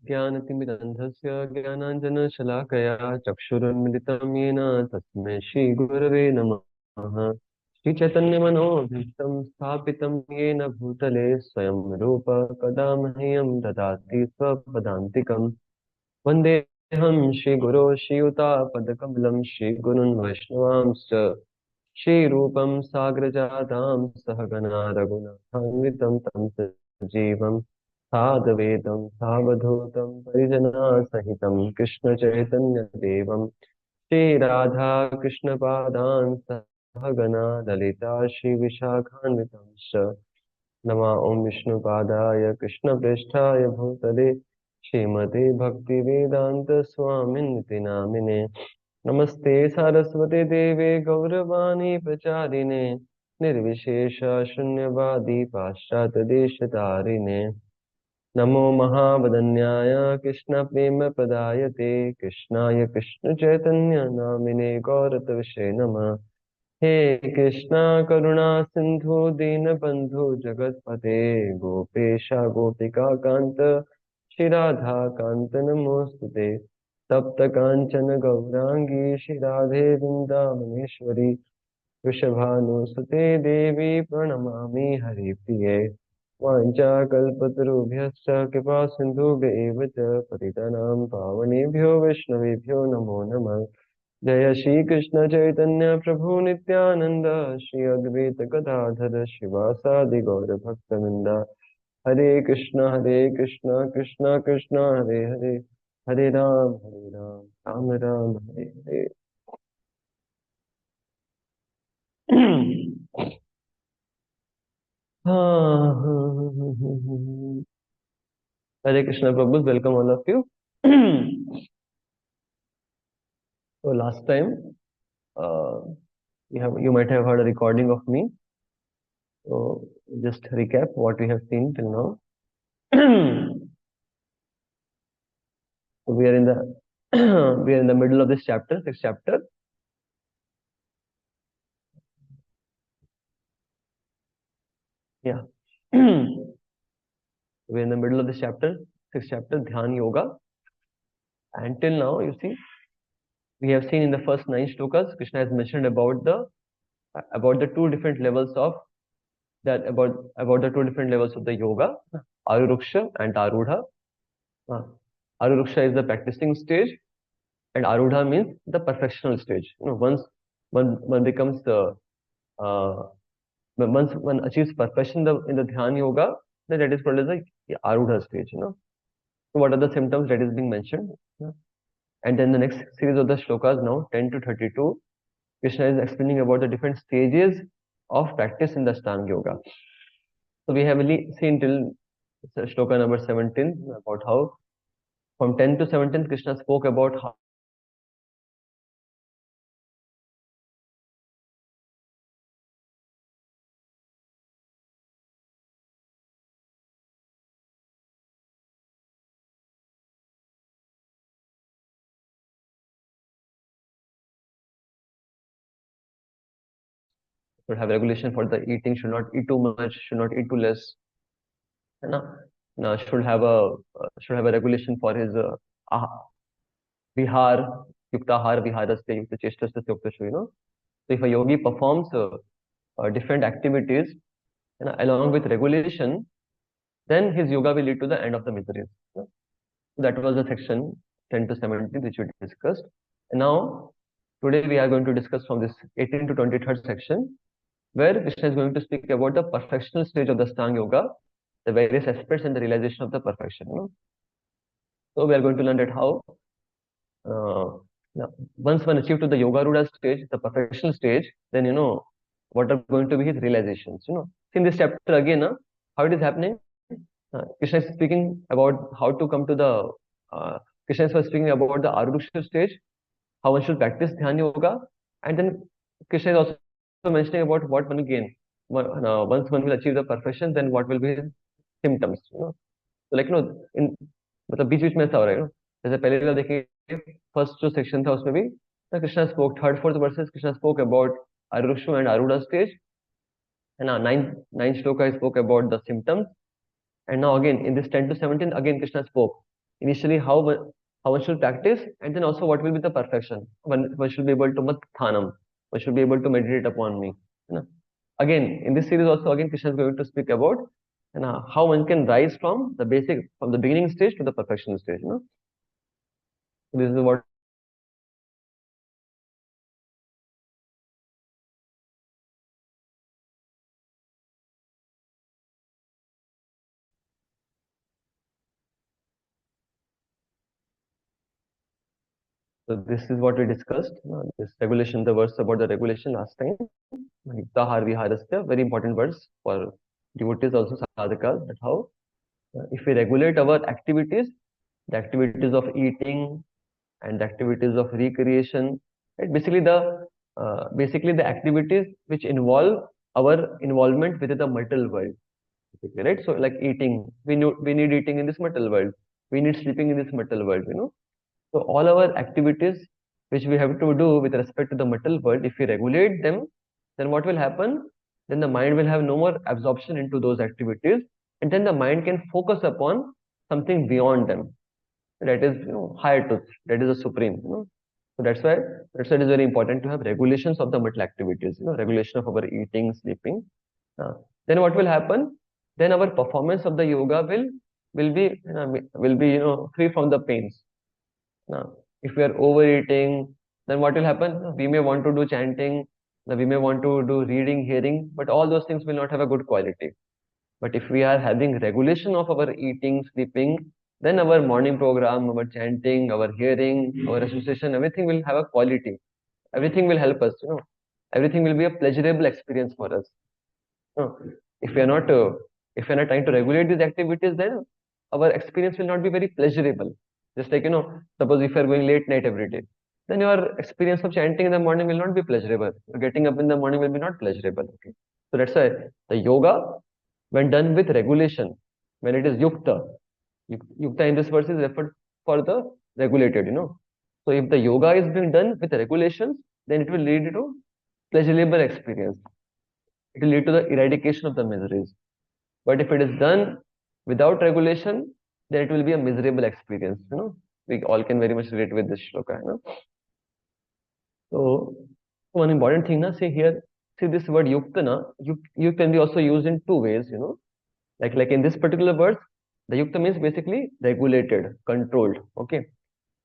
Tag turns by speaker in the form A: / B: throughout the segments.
A: ज्ञानतिमिरन्धस्य ज्ञानाञ्जनशलाकया चक्षुरुन्मिलितं येन तस्मै श्रीगुरवे नमः। श्रीचैतन्यमनोभीष्टं स्थापितं येन भूतले स्वयं रूप कदा मह्यं ददाति स्वपदान्तिकम्। वन्देऽहं श्रीगुरो श्रीयुतापदकमलं श्रीगुरुन् वैष्णवांश्च श्रीरूपं साग्रजातां सहगणा रघुनाथान्वितं तं सजीवं साद्वैतं सावधूतं परिजनासहितं कृष्णचैतन्यदेवं श्रीराधाकृष्णपादान् सहगणा ललिता श्रीविशाखान्वितांश्च नमा ॐ विष्णुपादाय कृष्णप्रेष्ठाय भूतले श्रीमते भक्तिवेदान्तस्वामिन्निति नामिने। नमस्ते सारस्वते देवे गौरवाणी प्रचारिणे निर्विशेष शून्यवादी पाश्चात्यदेशतारिणे। नमो महावदन्याय कृष्ण प्रेम प्रदायते कृष्णाय कृष्ण चैतन्य नामिने गौरतविषे नमः। हे कृष्णा करुणा सिंधु दीनबंधु जगतपते गोपेश गोपिका कांत श्री राधा कांत नमोस्तुते। तप्त कांचन गौरांगी श्री राधे वृंदावनेश्वरी वृषभानुसुते देवी प्रणमामि हरिप्रिये। वाञ्छाकल्पतरुभ्यश्च कृपा सिन्धुभ्येव च पतितानां पावनेभ्यो वैष्णवेभ्यो नमो नमः। जय श्री कृष्ण चैतन्य प्रभु नित्यानंद श्री अद्वैत गदाधर शिवासादि गौर भक्तवृंद। हरे कृष्ण कृष्ण कृष्ण हरे हरे हरे राम राम राम हरे हरे। हाँ, हरे कृष्ण प्रभु, welcome all of you. So last time, you might have heard a recording of me. So just recap what we have seen till now. So we are in the we are in the middle of this chapter, sixth chapter. Yeah. We're in the middle of this chapter, sixth chapter, Dhyan Yoga. And till now, you see, we have seen in the first 9 shlokas, Krishna has mentioned about the two different levels of that about the two different levels of the yoga, Aruruksha and Arudha. Aruruksha is the practicing stage, and Arudha means the perfectional stage. Once one becomes uh, once one achieves perfection in the Dhyan Yoga, then that is called as the Arudha stage. So what are the symptoms that is being mentioned? And then the next series of the shlokas now, 10 to 32, Krishna is explaining about the different stages of practice in the Ashtanga Yoga. So we have only seen till shloka number 17 about how from 10 to 17 Krishna spoke about how should have regulation for the eating, should not eat too much, should not eat too less, है ना? Now should have a regulation for his vihar, yuktahar viharasya yukta cheshtasya yuktashu. So if a yogi performs different activities along with regulation, then his yoga will lead to the end of the miseries. So that was the section 10 to 17 which we discussed. And now today we are going to discuss from this 18 to 23rd section, where Krishna is going to speak about the perfectional stage of the Ashtanga Yoga, the various aspects and the realization of the perfection. So we are going to learn that how now, once one achieved to the Yoga Ruda stage, the perfectional stage, then what are going to be his realizations. In this chapter again, how it is happening. Krishna is speaking about how to come to the Krishna is first speaking about the Aruruksha stage, how one should practice Dhyan Yoga, and then Krishna is also mentioning about what one will gain. Once one will achieve the perfection, then what will be his symptoms. So like in मतलब बीच बीच में ऐसा हो रहा है जैसे पहले का देखिए फर्स्ट जो सेक्शन था उसमें भी Krishna spoke third fourth versus Krishna spoke about Arushu and Aruda stage, and now nine shloka spoke about the symptoms, and now again in this 10 to 17 again Krishna spoke initially how one should practice, and then also what will be the perfection. One should be able to mat thanam. One should be able to meditate upon me. You know? Again, in this series also, again, Krishna is going to speak about how one can rise from the basic, from the beginning stage to the perfection stage. So this is what. So this is what we discussed. This regulation, the verse about the regulation last time. Yuktahar viharasya, very important verse for devotees also sadhakas. That how if we regulate our activities, the activities of eating and the activities of recreation, right? Basically the activities which involve our involvement within the material world, basically, right? So like eating, we need eating in this material world, we need sleeping in this material world. So all our activities which we have to do with respect to the material world, if we regulate them, then what will happen? Then the mind will have no more absorption into those activities, and then the mind can focus upon something beyond them. That is, higher truth. That is the supreme. So that's why it is very important to have regulations of the material activities. Regulation of our eating, sleeping. Uh, then what will happen? Then our performance of the yoga will be free from the pains. Now, if we are overeating, then what will happen? We may want to do chanting, we may want to do reading, hearing, but all those things will not have a good quality. But if we are having regulation of our eating, sleeping, then our morning program, our chanting, our hearing, our association, everything will have a quality. Everything will help us. Everything will be a pleasurable experience for us. No, if we are not if we are not trying to regulate these activities, then our experience will not be very pleasurable. Just like suppose if you are going late night every day, then your experience of chanting in the morning will not be pleasurable. Getting up in the morning will be not pleasurable. Okay, so that's why the yoga, when done with regulation, when it is yukta in this verse is referred for the regulated. So if the yoga is being done with regulations, then it will lead to pleasurable experience. It will lead to the eradication of the miseries. But if it is done without regulation, then it will be a miserable experience. We all can very much relate with this shloka. So one important thing, say here, see this word yukta, you can be also used in two ways. Like in this particular verse, the yukta means basically regulated, controlled. Okay.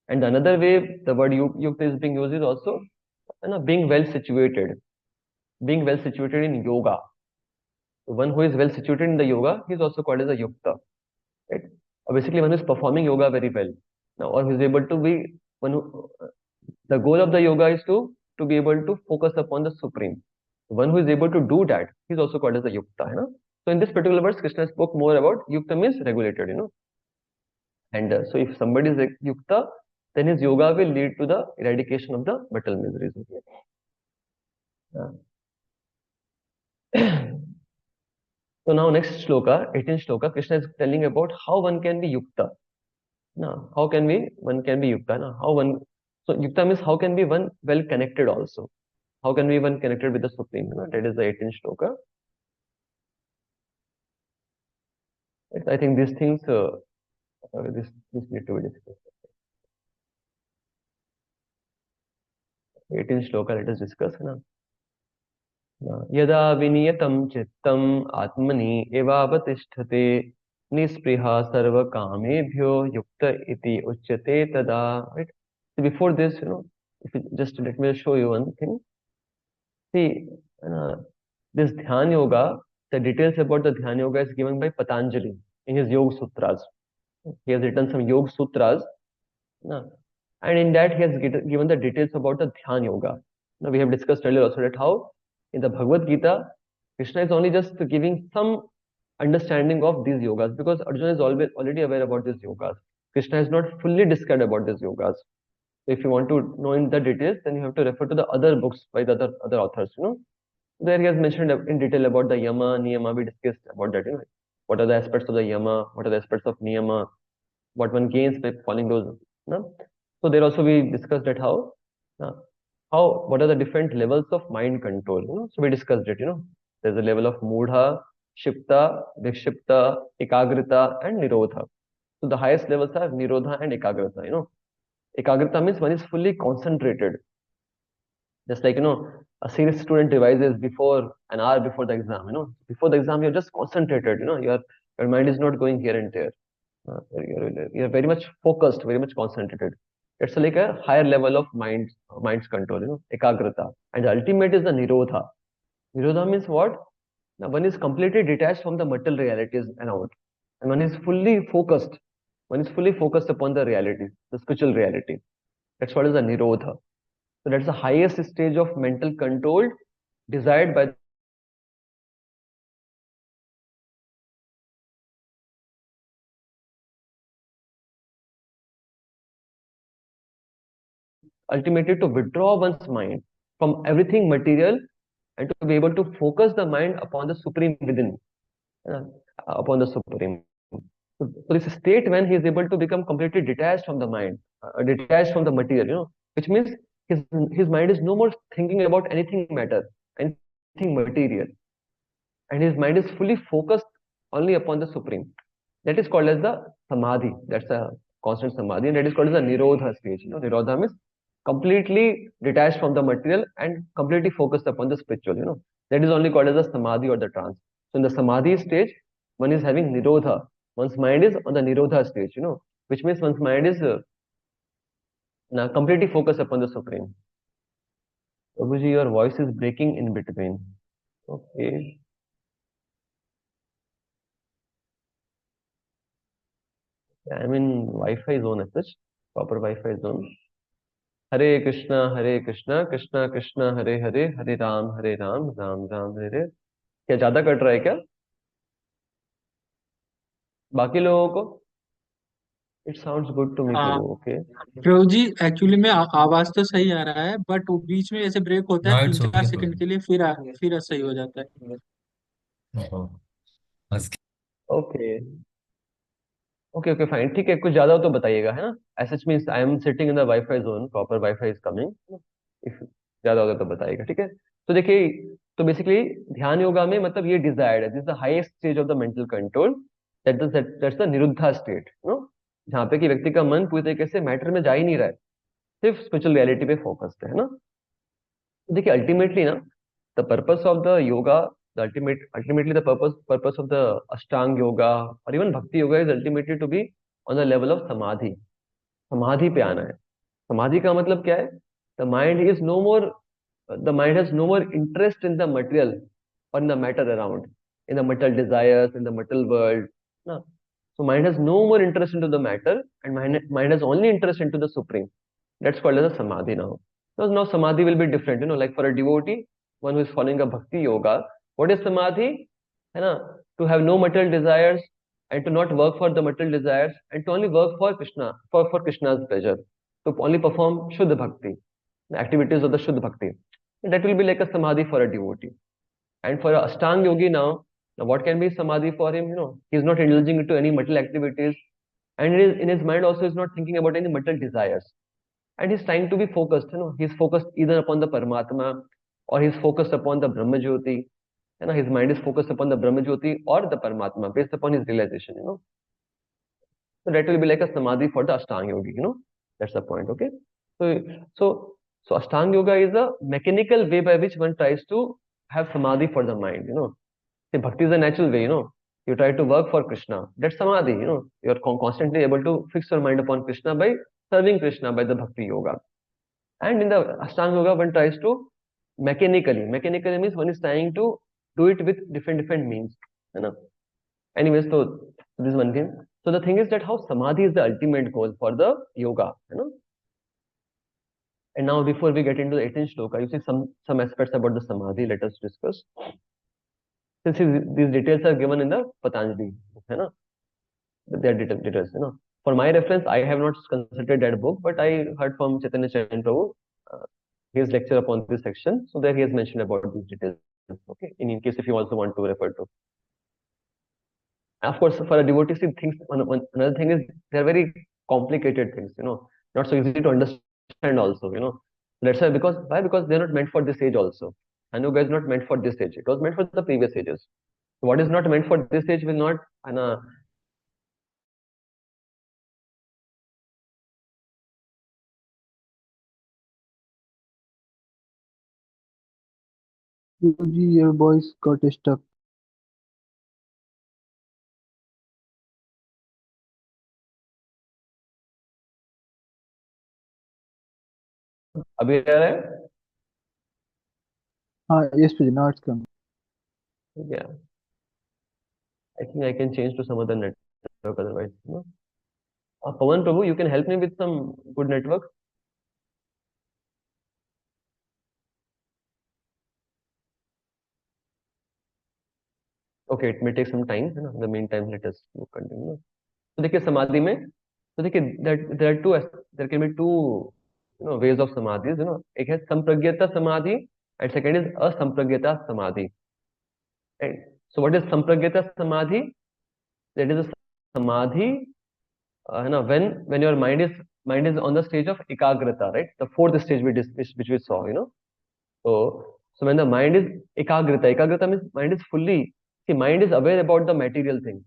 A: And another way the word yukta is being used is also being well situated, in yoga. One who is well situated in the yoga, he is also called as a yukta, right? Or basically, one who is performing yoga very well. Now, or who is able to be one who, the goal of the yoga is to be able to focus upon the supreme. One who is able to do that, he is also called as a yukta. So in this particular verse, Krishna spoke more about yukta means regulated. And so if somebody is yukta, then his yoga will lead to the eradication of the material miseries. Okay. So now next shloka, 18th shloka, Krishna is telling about how one can be yukta. Now, one can be yukta? Now, so yukta means how can be one well connected also? How can we one connected with the supreme? That is the 18th shloka. Yes, I think these things, this need to be discussed. 18th shloka, let us discuss. यदा विनियतं चित्तम् आत्मनि एवावतिष्ठते निस्पृहा सर्वकामेभ्यो युक्त इति उच्यते तदा. Right? So before this, if you just let me show you one thing. See, this Dhyan Yoga, the details about the Dhyan Yoga is given by Patanjali in his Yoga Sutras. He has written some Yoga Sutras, and in that he has given the details about the Dhyan Yoga. Now we have discussed earlier also that how in the Bhagavad Gita, Krishna is only just giving some understanding of these yogas because Arjuna is already aware about these yogas. Krishna has not fully described about these yogas. So if you want to know in the details, then you have to refer to the other books by the other authors. There he has mentioned in detail about the yama, niyama. We discussed about that. What are the aspects of the yama? What are the aspects of niyama? What one gains by following those. No? So there also we discussed that what are the different levels of mind control. So we discussed it. There's a level of mudha, shipta, vikshipta, ekagrita, and nirodha. So the highest levels are Nirodha and Ekagrata. Ekagrata means one is fully concentrated. Just like, a serious student revises before an hour before the exam. Before the exam, you're just concentrated. Your mind is not going here and there. You're very much focused, very much concentrated. It's like a higher level of mind's control. Ekagrata, and the ultimate is the Nirodha. Nirodha means what? Now one is completely detached from the material realities around, and one is fully focused. One is fully focused upon the reality, the spiritual reality. That's what is the Nirodha. So that's the highest stage of mental control desired by ultimately to withdraw one's mind from everything material and to be able to focus the mind upon the supreme within, uh, upon the supreme. So this state when he is able to become completely detached from the mind, detached from the material, which means his his mind is no more thinking about anything matter, anything material, and his mind is fully focused only upon the supreme. That is called as the samadhi. That's a constant samadhi, and that is called as the nirodha stage. Nirodha means completely detached from the material and completely focused upon the spiritual. That is only called as the samadhi or the trance. So in the samadhi stage, one is having nirodha. One's mind is on the nirodha stage. Which means one's mind is now completely focused upon the supreme. Prabhuji, your voice is breaking in between. Okay. I'm in Wi-Fi zone as such. Proper Wi-Fi zone. हरे कृष्णा कृष्णा कृष्णा हरे हरे हरे राम राम राम हरे हरे। क्या ज्यादा cut रहा है क्या बाकी लोगों को? It sounds good to me
B: हाँ,
A: प्रभु। ओके।
B: प्रभु जी, एक्चुअली में आवाज तो सही आ रहा है, बट वो बीच में ऐसे ब्रेक होता है
C: Now
B: तीन
C: it's
B: चार
C: okay,
B: सेकंड
C: Prabhuji.
B: के लिए, फिर सही हो जाता है।
C: Oh, that's
A: okay okay okay fine ठीक है कुछ ज्यादा हो तो बताइएगा है ना। S H means I am sitting in the wifi zone proper wifi is coming. If ज्यादा होगा तो बताइएगा ठीक है। तो देखिए तो बेसिकली ध्यान योगा में मतलब ये डिजायर्ड है this the highest stage of the mental control that's the niruddha state जहाँ पे कि व्यक्ति का मन पूरी तरीके से मैटर में जा ही नहीं रहा है सिर्फ स्पिरिचुअल रियलिटी पे फोकस्ड है ना। तो देखिए अल्टीमेटली ना the purpose of the yoga the ultimately the purpose of the Ashtanga yoga और even bhakti yoga is ultimately to be on the level of samadhi. समाधि पे आना है। समाधि का मतलब क्या है? The mind is no more the mind has no more interest in the material or in the matter around, in the material desires, in the material world. No. So mind has no more interest into the matter and mind has only interest into the supreme. That's called as a samadhi now. Now samadhi will be different. Like for a devotee, one who is following a bhakti yoga, what is samadhi? To have no material desires and to not work for the material desires and to only work for Krishna, for Krishna's pleasure. To only perform Shuddha Bhakti, the activities of the Shuddha Bhakti. That will be like a samadhi for a devotee. And for a Ashtang yogi now what can be samadhi for him? He's not indulging into any material activities, and in his mind also is not thinking about any material desires. And he's trying to be focused. He's focused either upon the Paramatma or he's focused upon the Brahma Jyoti. His mind is focused upon the Brahma Jyoti or the Paramatma based upon his realization. So that will be like a samadhi for the Ashtang yogi. That's the point. Okay. So so so Ashtang yoga is a mechanical way by which one tries to have samadhi for the mind. See, bhakti is a natural way. You try to work for Krishna. That's samadhi. You're constantly able to fix your mind upon Krishna by serving Krishna by the bhakti yoga. And in the Ashtanga yoga, one tries to mechanically means one is trying to do it with different means. Anyways, so this is one thing. So the thing is that how samadhi is the ultimate goal for the yoga. And now before we get into the 18th shloka, you see some aspects about the samadhi. Let us discuss. Since these details are given in the Patanjali, they are details. For my reference, I have not consulted that book, but I heard from Chaitanya Charan Prabhu, uh, his lecture upon this section. So there he has mentioned about these details. Okay, in case if you also want to refer to. Of course, for a devotee, see, another thing is they are very complicated things. Not so easy to understand also. That's why because why? Because they're not meant for this age also. And yoga is not meant for this age. It was meant for the previous ages. What is not meant for this age will not, and
D: Prabhuji, your voice got stuck.
A: अभी आ रहा है?
D: Yes, Prabhuji, now it's coming.
A: Yeah, I think I can change to some other network otherwise. No? Pawan Prabhu, you can help me with some good network. Okay, it may take some time. है ना? In the meantime, let us continue. तो देखिए समाधि में, तो देखिए that there are two, there can be two, ways of samadhis. एक है संप्रज्ञता समाधि and second is asampragyata samadhi. Right? So what is sampragyata samadhi? That is a samadhi, है ना, when your mind is on the stage of ekagrata, right? The fourth stage which we saw. So when the mind is ekagrata means mind is fully, see, mind is aware about the material thing,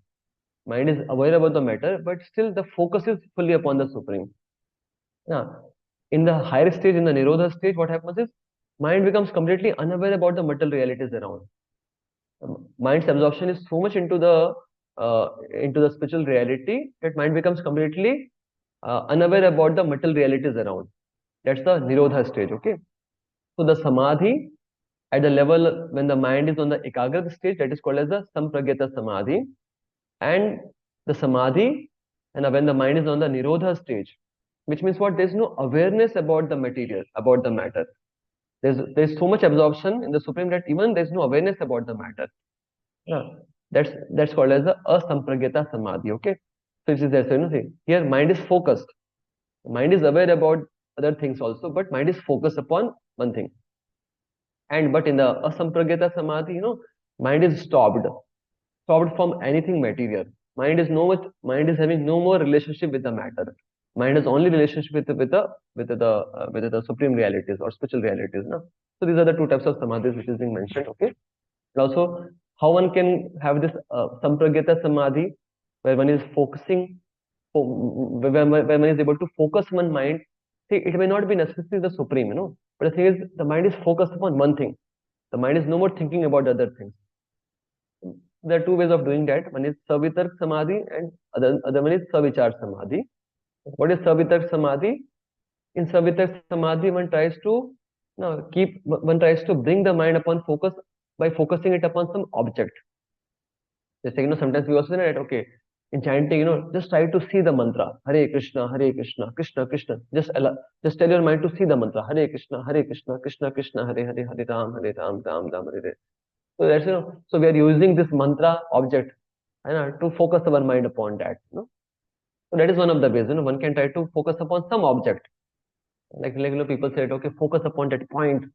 A: mind is aware about the matter, but still the focus is fully upon the supreme. Yeah. In the higher stage, in the nirodha stage, what happens is mind becomes completely unaware about the material realities around. Mind's absorption is so much into the spiritual reality that mind becomes completely unaware about the material realities around. That's the nirodha stage. Okay. So the samadhi at the level when the mind is on the ekagrata stage, that is called as the sampragyata samadhi, and the samadhi, and when the mind is on the nirodha stage, which means what? There's no awareness about the material, about the matter. There's so much absorption in the supreme that even there's no awareness about the matter. Yeah. That's called as the asampragyata samadhi. Okay. So this is there. So see, here mind is focused. Mind is aware about other things also, but mind is focused upon one thing. And but in the asampragyata samadhi, mind is stopped from anything material. Mind is having no more relationship with the matter. Mind has only relationship with the supreme realities or spiritual realities. No? So these are the two types of samadhis which is being mentioned. Okay. And also how one can have this sampragyata samadhi, where one is focusing, where one is able to focus one mind. See, it may not be necessarily the supreme, but the thing is, the mind is focused upon one thing. The mind is no more thinking about other things. There are two ways of doing that. One is savitark samadhi and other one is savichar samadhi. What is savitark samadhi? In savitark samadhi, one tries to bring the mind upon focus by focusing it upon some object. Just like, sometimes we also say that, okay, in chanting, just try to see the mantra, Hare Krishna, Krishna Krishna. Just tell your mind to see the mantra, Hare Krishna, Krishna Krishna, Hare Hare, Hare Ram, Ram Ram, Hare Hare. So so we are using this mantra object, to focus our mind upon that. So that is one of the ways. One can try to focus upon some object. Like people say, okay, focus upon that point.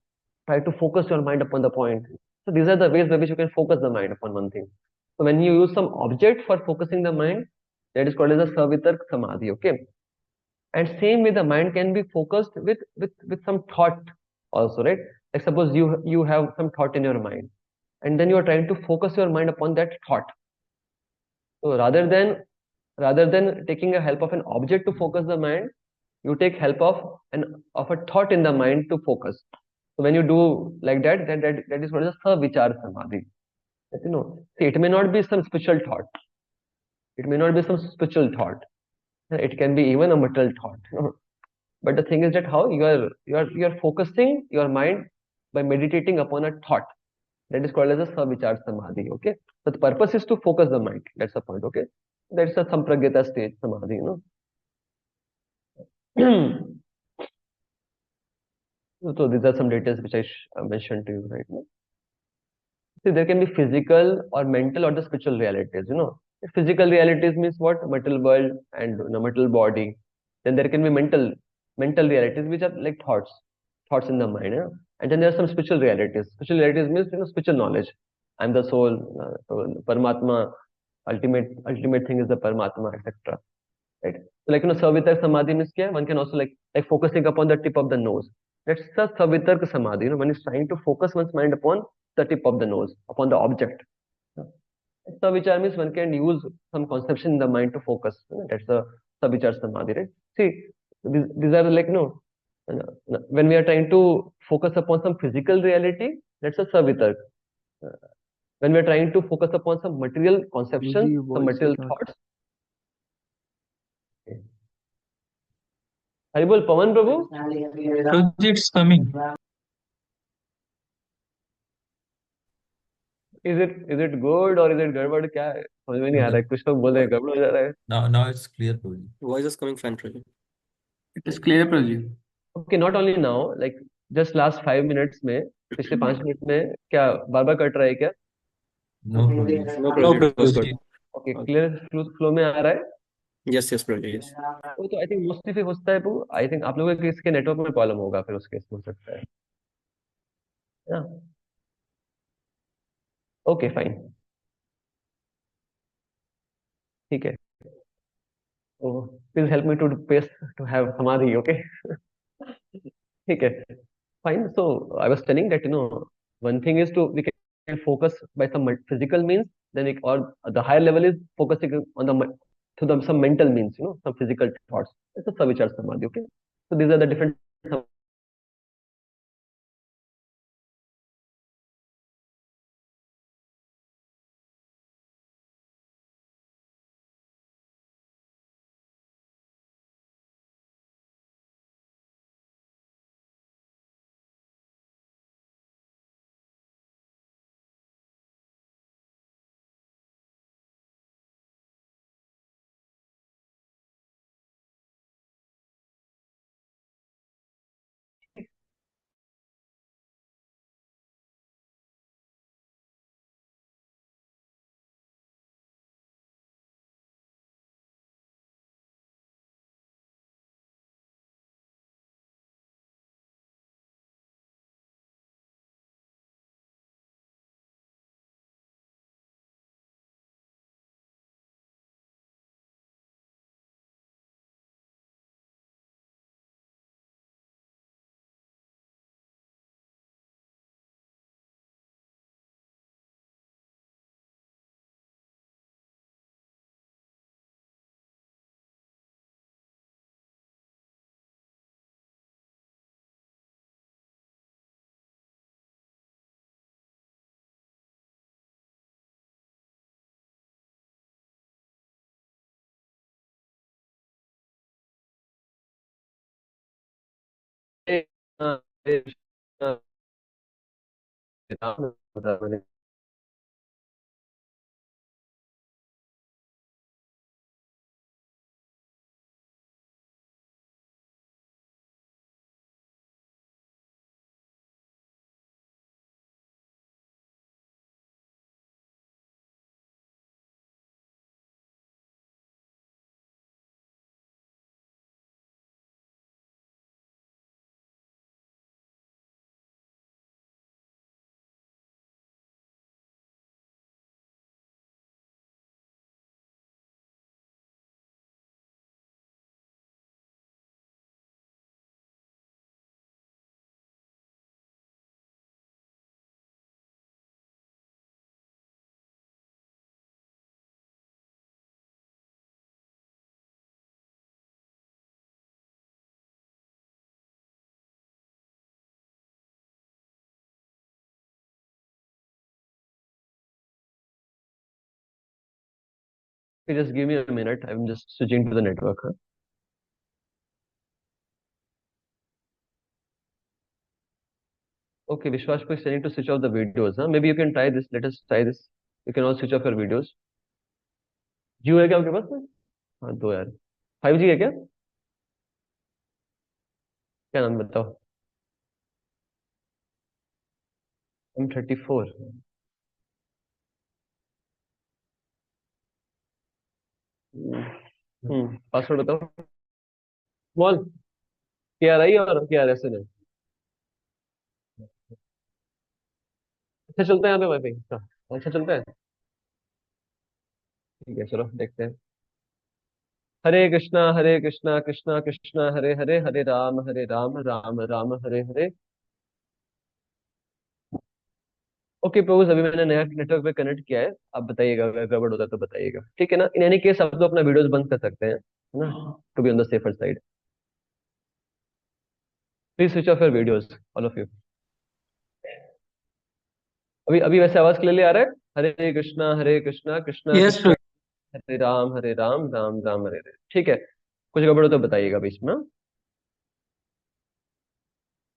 A: Try to focus your mind upon the point. So these are the ways by which you can focus the mind upon one thing. So when you use some object for focusing the mind, that is called as a savitark samadhi. Okay. And same way, the mind can be focused with some thought also, right? Like suppose you have some thought in your mind, and then you are trying to focus your mind upon that thought. So rather than taking a help of an object to focus the mind, you take help of a thought in the mind to focus. So when you do like that is called as savichar samadhi. See, it may not be some spiritual thought. It may not be some spiritual thought. It can be even a material thought. But the thing is that how you are focusing your mind by meditating upon a thought. That is called as a savichar samadhi. Okay. So the purpose is to focus the mind. That's the point. Okay. That's a sampragyata stage samadhi. So these are some details which I mentioned to you right now. See, there can be physical or mental or the spiritual realities. Physical realities means what? Material world and material body. Then there can be mental realities which are like thoughts in the mind. And then there are some spiritual realities. Spiritual realities means spiritual knowledge. I'm the soul, so Paramatma. Ultimate thing is the Paramatma, etc. Right? So like Savitark Samadhi means kya? One can also like focusing upon the tip of the nose. That's the Savitark Samadhi. One is trying to focus one's mind upon the tip of the nose, upon the object. Savichar means one can use some conception in the mind to focus. That's the Savichar Samadhi, right? See, these are like, when we are trying to focus upon some physical reality, That's a savitark. When we are trying to focus upon some material conceptions,
D: Prabhuji, your
A: some
D: voice
A: material
D: is not.
A: thoughts. Okay. Haribol Pawan Prabhu,
B: Prabhuji, it's coming.
A: is it good or is it गड़बड़ क्या है समझ में नहीं आ रहा है कुछ लोग बोल रहे हैं गड़बड़ हो जा रहा है
C: Now it's clear, Prabhuji.
E: Voice is coming fine, Prabhuji.
B: It is clear, Prabhuji.
A: Okay, not only now, like just last 5 minutes में पिछले 5 मिनट में क्या बार बार कट रहा है क्या
C: No, Prabhuji.
E: No,
B: No,
E: Prabhuji. It was good.
B: Prabhuji.
A: Okay clear flow में आ रहा है
E: Yes, yes, Prabhuji. Yes.
A: वो तो आई थिंक मोस्टली फिर होता है वो आई थिंक आप लोगों के इसके नेटवर्क में प्रॉब्लम होगा फिर उसके हो सकता है ना ओके फाइन ठीक है तो please help me to pace to have samadhi okay ठीक है fine so I was telling that one thing is to we can focus by some physical means then or the higher level is focusing on some mental means some physical thoughts it's a savichar samadhi okay so these are the different Okay, just give me a minute. I'm just switching to the network. Huh? Okay, Vishwas is saying to switch off the videos. Huh? Maybe you can try this. Let us try this. You can all switch off your videos. जियो है क्या आपके पास में हाँ दो यार 5G है क्या क्या नाम बताओ M34 पासवर्ड बताओ स्मॉल KRI और KRSN है अच्छा चलता है यहाँ पे वाईफाई अच्छा चलता है ठीक है चलो देखते हैं हरे कृष्णा कृष्णा कृष्णा हरे हरे हरे राम राम राम हरे हरे ओके प्रभु अभी मैंने नया नेटवर्क पे कनेक्ट किया है आप बताइएगा अगर गड़बड़ होता है तो बताइएगा ठीक है ना इन एनी केस आप लोग अपना वीडियोस बंद कर सकते हैं है ना to be on the safer side please switch off your videos all of you अभी वैसे आवाज क्लियरली आ रहा है? हरे कृष्णा कृष्णा
B: यस
A: कृष्णा हरे राम राम राम हरे हरे। ठीक है, कुछ गड़बड़ हो तो बताइएगा बीच में, हाँ?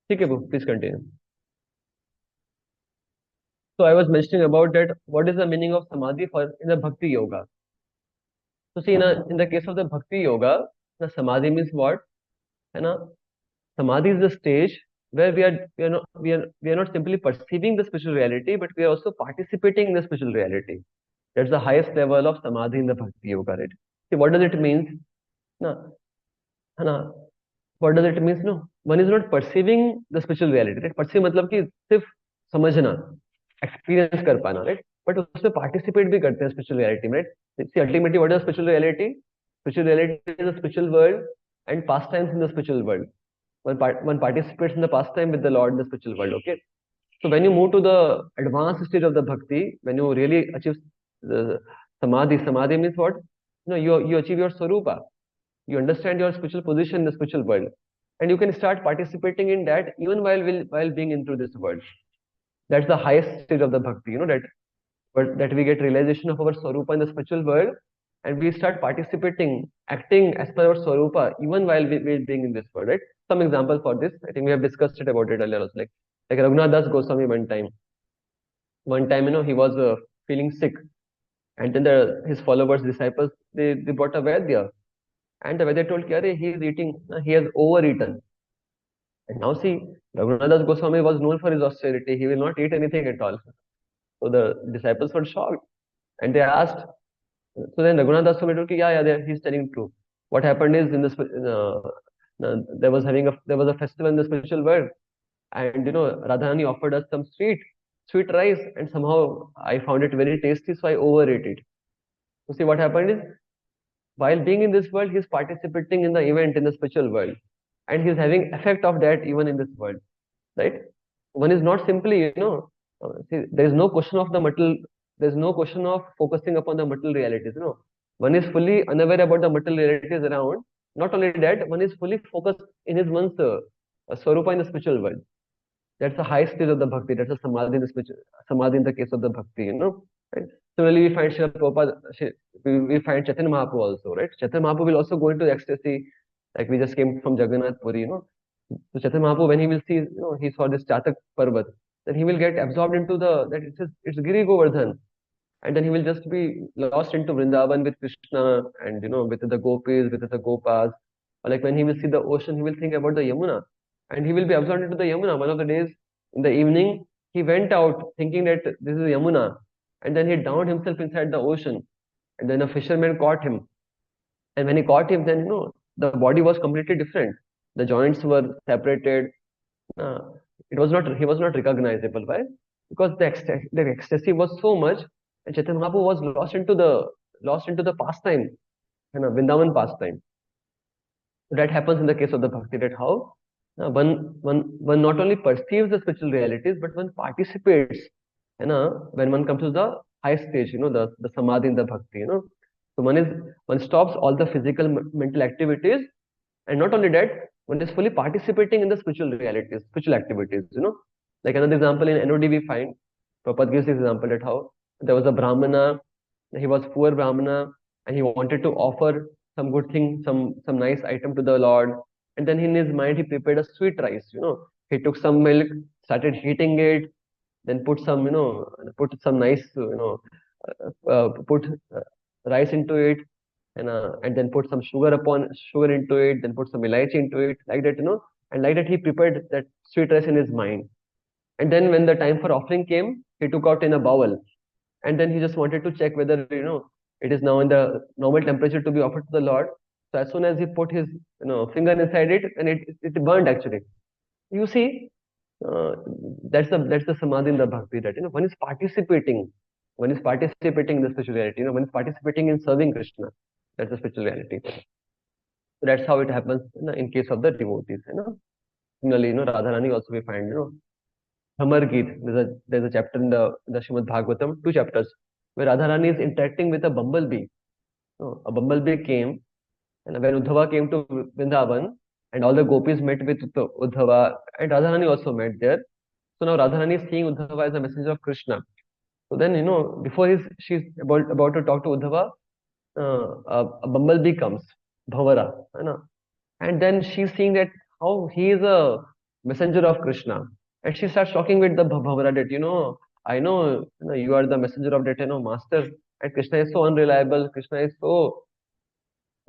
A: ठीक है, please continue. So I was mentioning about that. What is the meaning of samadhi for in the bhakti yoga? So see, in the case of the bhakti yoga, the samadhi means what? है ना? Samadhi is the stage where we are not simply perceiving the spiritual reality, but we are also participating in the spiritual reality. That's the highest level of samadhi in the bhakti yoga, right? See, what does it mean? Na, है ना? What does it mean? No, one is not perceiving the spiritual reality, right? Perceive मतलब कि सिर्फ समझना, experience कर पाना, right? But उसमें participate भी करते हैं spiritual reality में, right? See, ultimately, what is spiritual reality? Spiritual reality is the spiritual world and pastimes in the spiritual world. One participates in the pastime with the Lord in the spiritual world. Okay, so when you move to the advanced stage of the bhakti, when you really achieve the samadhi means what? You achieve your swarupa. You understand your spiritual position in the spiritual world, and you can start participating in that even while being into this world. That's the highest stage of the bhakti. That we get realization of our swarupa in the spiritual world, and we start participating, acting as per our swarupa even while we being in this world. Right? Some example for this, I think we have discussed it about it earlier also. Like Raghunath Das Goswami one time, he was feeling sick, and then his followers, disciples, they brought a Vaidya, and the Vaidya told, "Kya he is eating, he has overeaten." And now see, Raghunath Das Goswami was known for his austerity. He will not eat anything at all. So the disciples were shocked, and they asked. So then Raghunath Das Goswami told, he's telling true. What happened is there was a festival in the spiritual world, and Radharani offered us some sweet rice, and somehow I found it very tasty, so I overate it. So see, what happened is, while being in this world, he's participating in the event in the spiritual world, and he's having effect of that even in this world, right? One is not simply, see, there is no question of the material, there's no question of focusing upon the material realities, one is fully unaware about the material realities around. Not only that, one is fully focused in his one's swarupa in the spiritual world. That's the highest stage of the bhakti. That's a samadhi in the samadhi in the case of the bhakti. Right? Similarly, we find Srila Prabhupada, we find Chaitanya Mahaprabhu also, right? Chaitanya Mahaprabhu will also go into ecstasy, like we just came from Jagannath Puri. So Chaitanya Mahaprabhu, when he will see, he saw this Chatak Parvat, then he will get absorbed into it's Giri Govardhan, and then he will just be lost into Vrindavan with Krishna and with the gopis, with the gopas. Or like when he will see the ocean, he will think about the Yamuna, and he will be absorbed into the Yamuna. One of the days in the evening, he went out thinking that this is Yamuna, and then he drowned himself inside the ocean, and then a fisherman caught him, and when he caught him, then the body was completely different. The joints were separated. uh, it was not He was not recognizable. Why? Because the ecstasy was so much, and Chaitanya Mahaprabhu was lost into the pastime, Vrindavan pastime. So that happens in the case of the bhakti. That how one not only perceives the spiritual realities, but one participates. When one comes to the high stage, the samadhi in the bhakti. So one stops all the physical mental activities, and not only that, one is fully participating in the spiritual realities, spiritual activities. Like another example in NOD we find, Prabhupada gives this example that how there was a Brahmana, he was poor Brahmana, and he wanted to offer some good thing, some nice item to the Lord. And then in his mind, he prepared a sweet rice. He took some milk, started heating it, then put some nice, put rice into it, and then put some sugar into it, then put some elaichi into it, like that, and like that he prepared that sweet rice in his mind. And then when the time for offering came, he took out in a bowl, and then he just wanted to check whether it is now in the normal temperature to be offered to the Lord. So as soon as he put his finger inside it, and it burned actually. You see, uh, that's the samadhi in the bhakti, that one is participating in the spirituality, one is participating in serving Krishna. That's the spirituality. So that's how it happens in case of the devotees. Similarly, Radharani also we find, Bhamar Geet. There's a chapter in the Srimad Bhagavatam, two chapters, where Radharani is interacting with a bumblebee. A bumblebee came, and when Uddhava came to Vrindavan, and all the gopis met with Uddhava, and Radharani also met there. So now Radharani is seeing Uddhava as a messenger of Krishna. So then, before she's about to talk to Uddhava, a bumblebee comes, Bhavara, है ना? And then she's seeing that how he is a messenger of Krishna. And she starts talking with the Bhavara that, I know, you are the messenger of that, master. And Krishna is so unreliable. Krishna is so,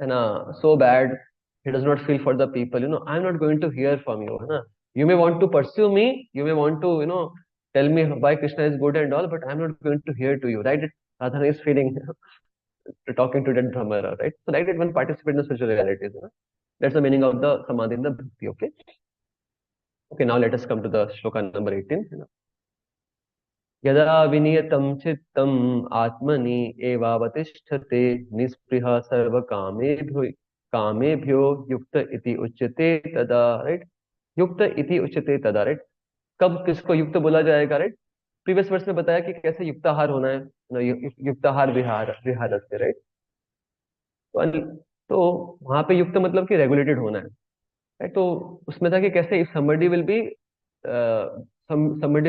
A: so bad. He does not feel for the people. I'm not going to hear from you. है ना? You may want to pursue me. You may want to, tell me why Krishna is good and all, but I'm not going to hear to you. Right? Radharani is feeling talking to that Brahmara, right? So like that one participate in the spiritual realities. That's the meaning of the samadhi in the bhakti. Okay. Okay. Now let us come to the shloka number 18. यदा विनियतं चित्तम् आत्मनि एवावतिष्ठते निस्पृह सर्वकामेभ्यो कामेभ्यो युक्त इति उच्यते तदा, right? युक्त इति उच्यते तदा, राइट? कब किसको युक्त बोला जाएगा, राइट? प्रीवियस वर्स में बताया कि कैसे युक्ताहार होना है, युक्ताहार विहार विहारस्य, राइट? तो वहां पे युक्त मतलब कि रेगुलेटेड होना है, राइट? तो उसमें था कि कैसे if somebody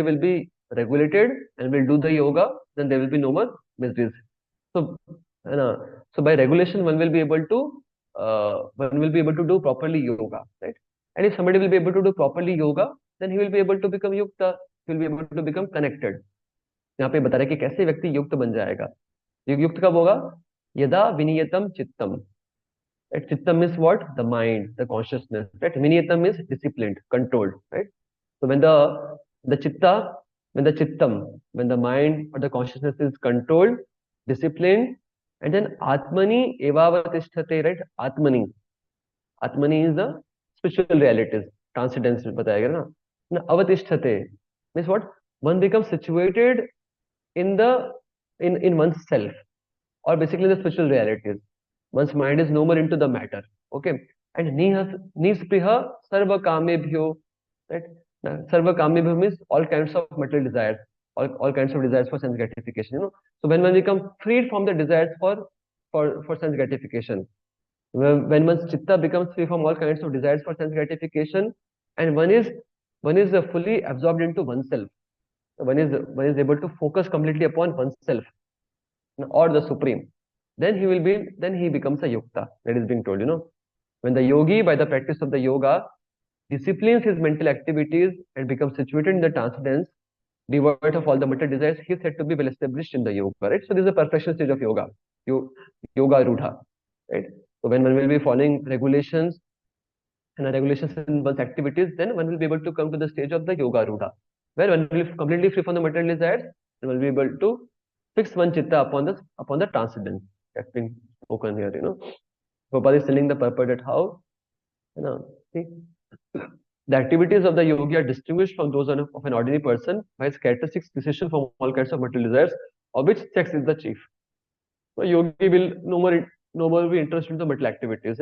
A: will be regulated and will do the yoga, then there will be no more miseries. So, है ना? So by regulation one will be able to do properly yoga, right? And if somebody will be able to do properly yoga, then he will be able to become yukta. He will be able to become connected. यहाँ पे बता रहे हैं कि कैसे व्यक्ति युक्त बन जाएगा. युक्त कब होगा? यदा विनियतम चित्तम. Right? Chittam means what? The mind, the consciousness. Right? Viniyatam means disciplined, controlled. Right? So when the chitta, when the chittam, when the mind or the consciousness is controlled, disciplined, and then atmani evavatishthate, right? Atmani is the spiritual realities, transcendence बताया गया ना. Now avatishthate means what? One becomes situated in one's self, or basically the spiritual realities. One's mind is no more into the matter. Okay. And nispriha sarva kamebhyo. Right? Now, sarva kamebhyo means all kinds of material desires, all kinds of desires for sense gratification. So when one becomes freed from the desires for sense gratification, when one's chitta becomes free from all kinds of desires for sense gratification, and one is fully absorbed into oneself. One is able to focus completely upon oneself or the supreme. Then he becomes a yukta. That is being told, when the yogi by the practice of the yoga disciplines his mental activities and becomes situated in the transcendence, devoid of all the material desires, he is said to be well established in the yoga, right? So this is the perfection stage of yoga, yoga rudha, right? So when one will be following regulations and regulations in one's activities, then one will be able to come to the stage of the yoga rudha, where one will be completely free from the material desires and will be able to fix one chitta upon the transcendence. That's been spoken here, Prabhupada is telling the purport that how, see, the activities of the yogi are distinguished from those of an ordinary person by its characteristic cessation from all kinds of material desires, of which sex is the chief. So yogi will no more be interested in the material activities,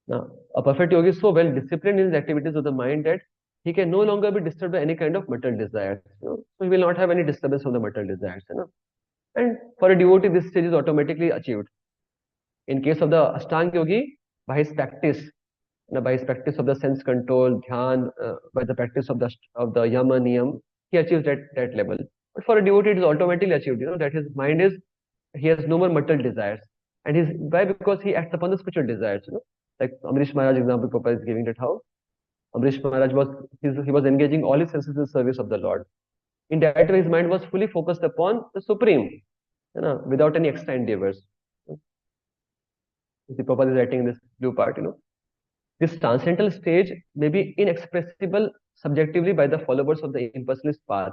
A: Now, a perfect yogi is so well disciplined in his activities of the mind that he can no longer be disturbed by any kind of material desires. So he will not have any disturbance from the material desires, And for a devotee, this stage is automatically achieved. In case of the Ashtanga yogi, by his practice of the sense control, dhyan, by the practice of the yama niyam, he achieves that level. But for a devotee, it is automatically achieved. That his mind he has no more material desires, and why? Because he acts upon the spiritual desires. Like Amrish Maharaj example, Prabhupada is giving that how Amrish Maharaj he was engaging all his senses in service of the Lord. In that way, his mind was fully focused upon the Supreme, without any extra endeavors. The Prabhupada is writing this blue part, This transcendental stage may be inexpressible subjectively by the followers of the impersonalist path,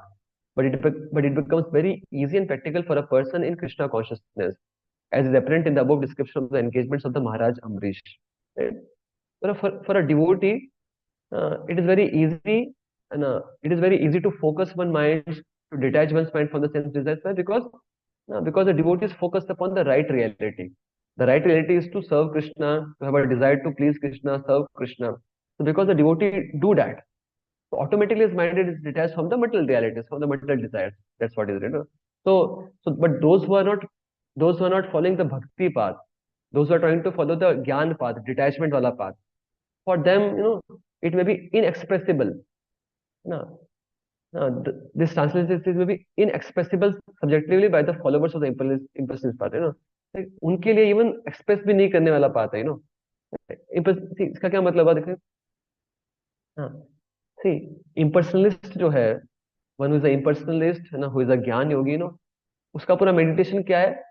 A: but it becomes very easy and practical for a person in Krishna consciousness, as is apparent in the above description of the engagements of the Maharaj Amrish. Right? For a devotee, it is very easy, and it is very easy to focus one's mind, to detach one's mind from the sense desires, because the devotee is focused upon the right reality. The right reality is to serve Krishna, to have a desire to please Krishna, serve Krishna. So because the devotee do that, so automatically his mind is detached from the material realities, from the material desires. That's what is it. But those who are not following the bhakti path, those who are trying to follow the gyan path, detachment wala path, for them, it may be inexpressible. This transcendentalist will be inexpressible subjectively by the followers of the impersonalist path, Like, उनके लिए even express भी नहीं करने वाला path है, See, इसका क्या मतलब है देखिए, हाँ, see, impersonalist जो है, one who is a impersonalist, है ना, who is a ज्ञान योगी, उसका पूरा मेडिटेशन क्या है,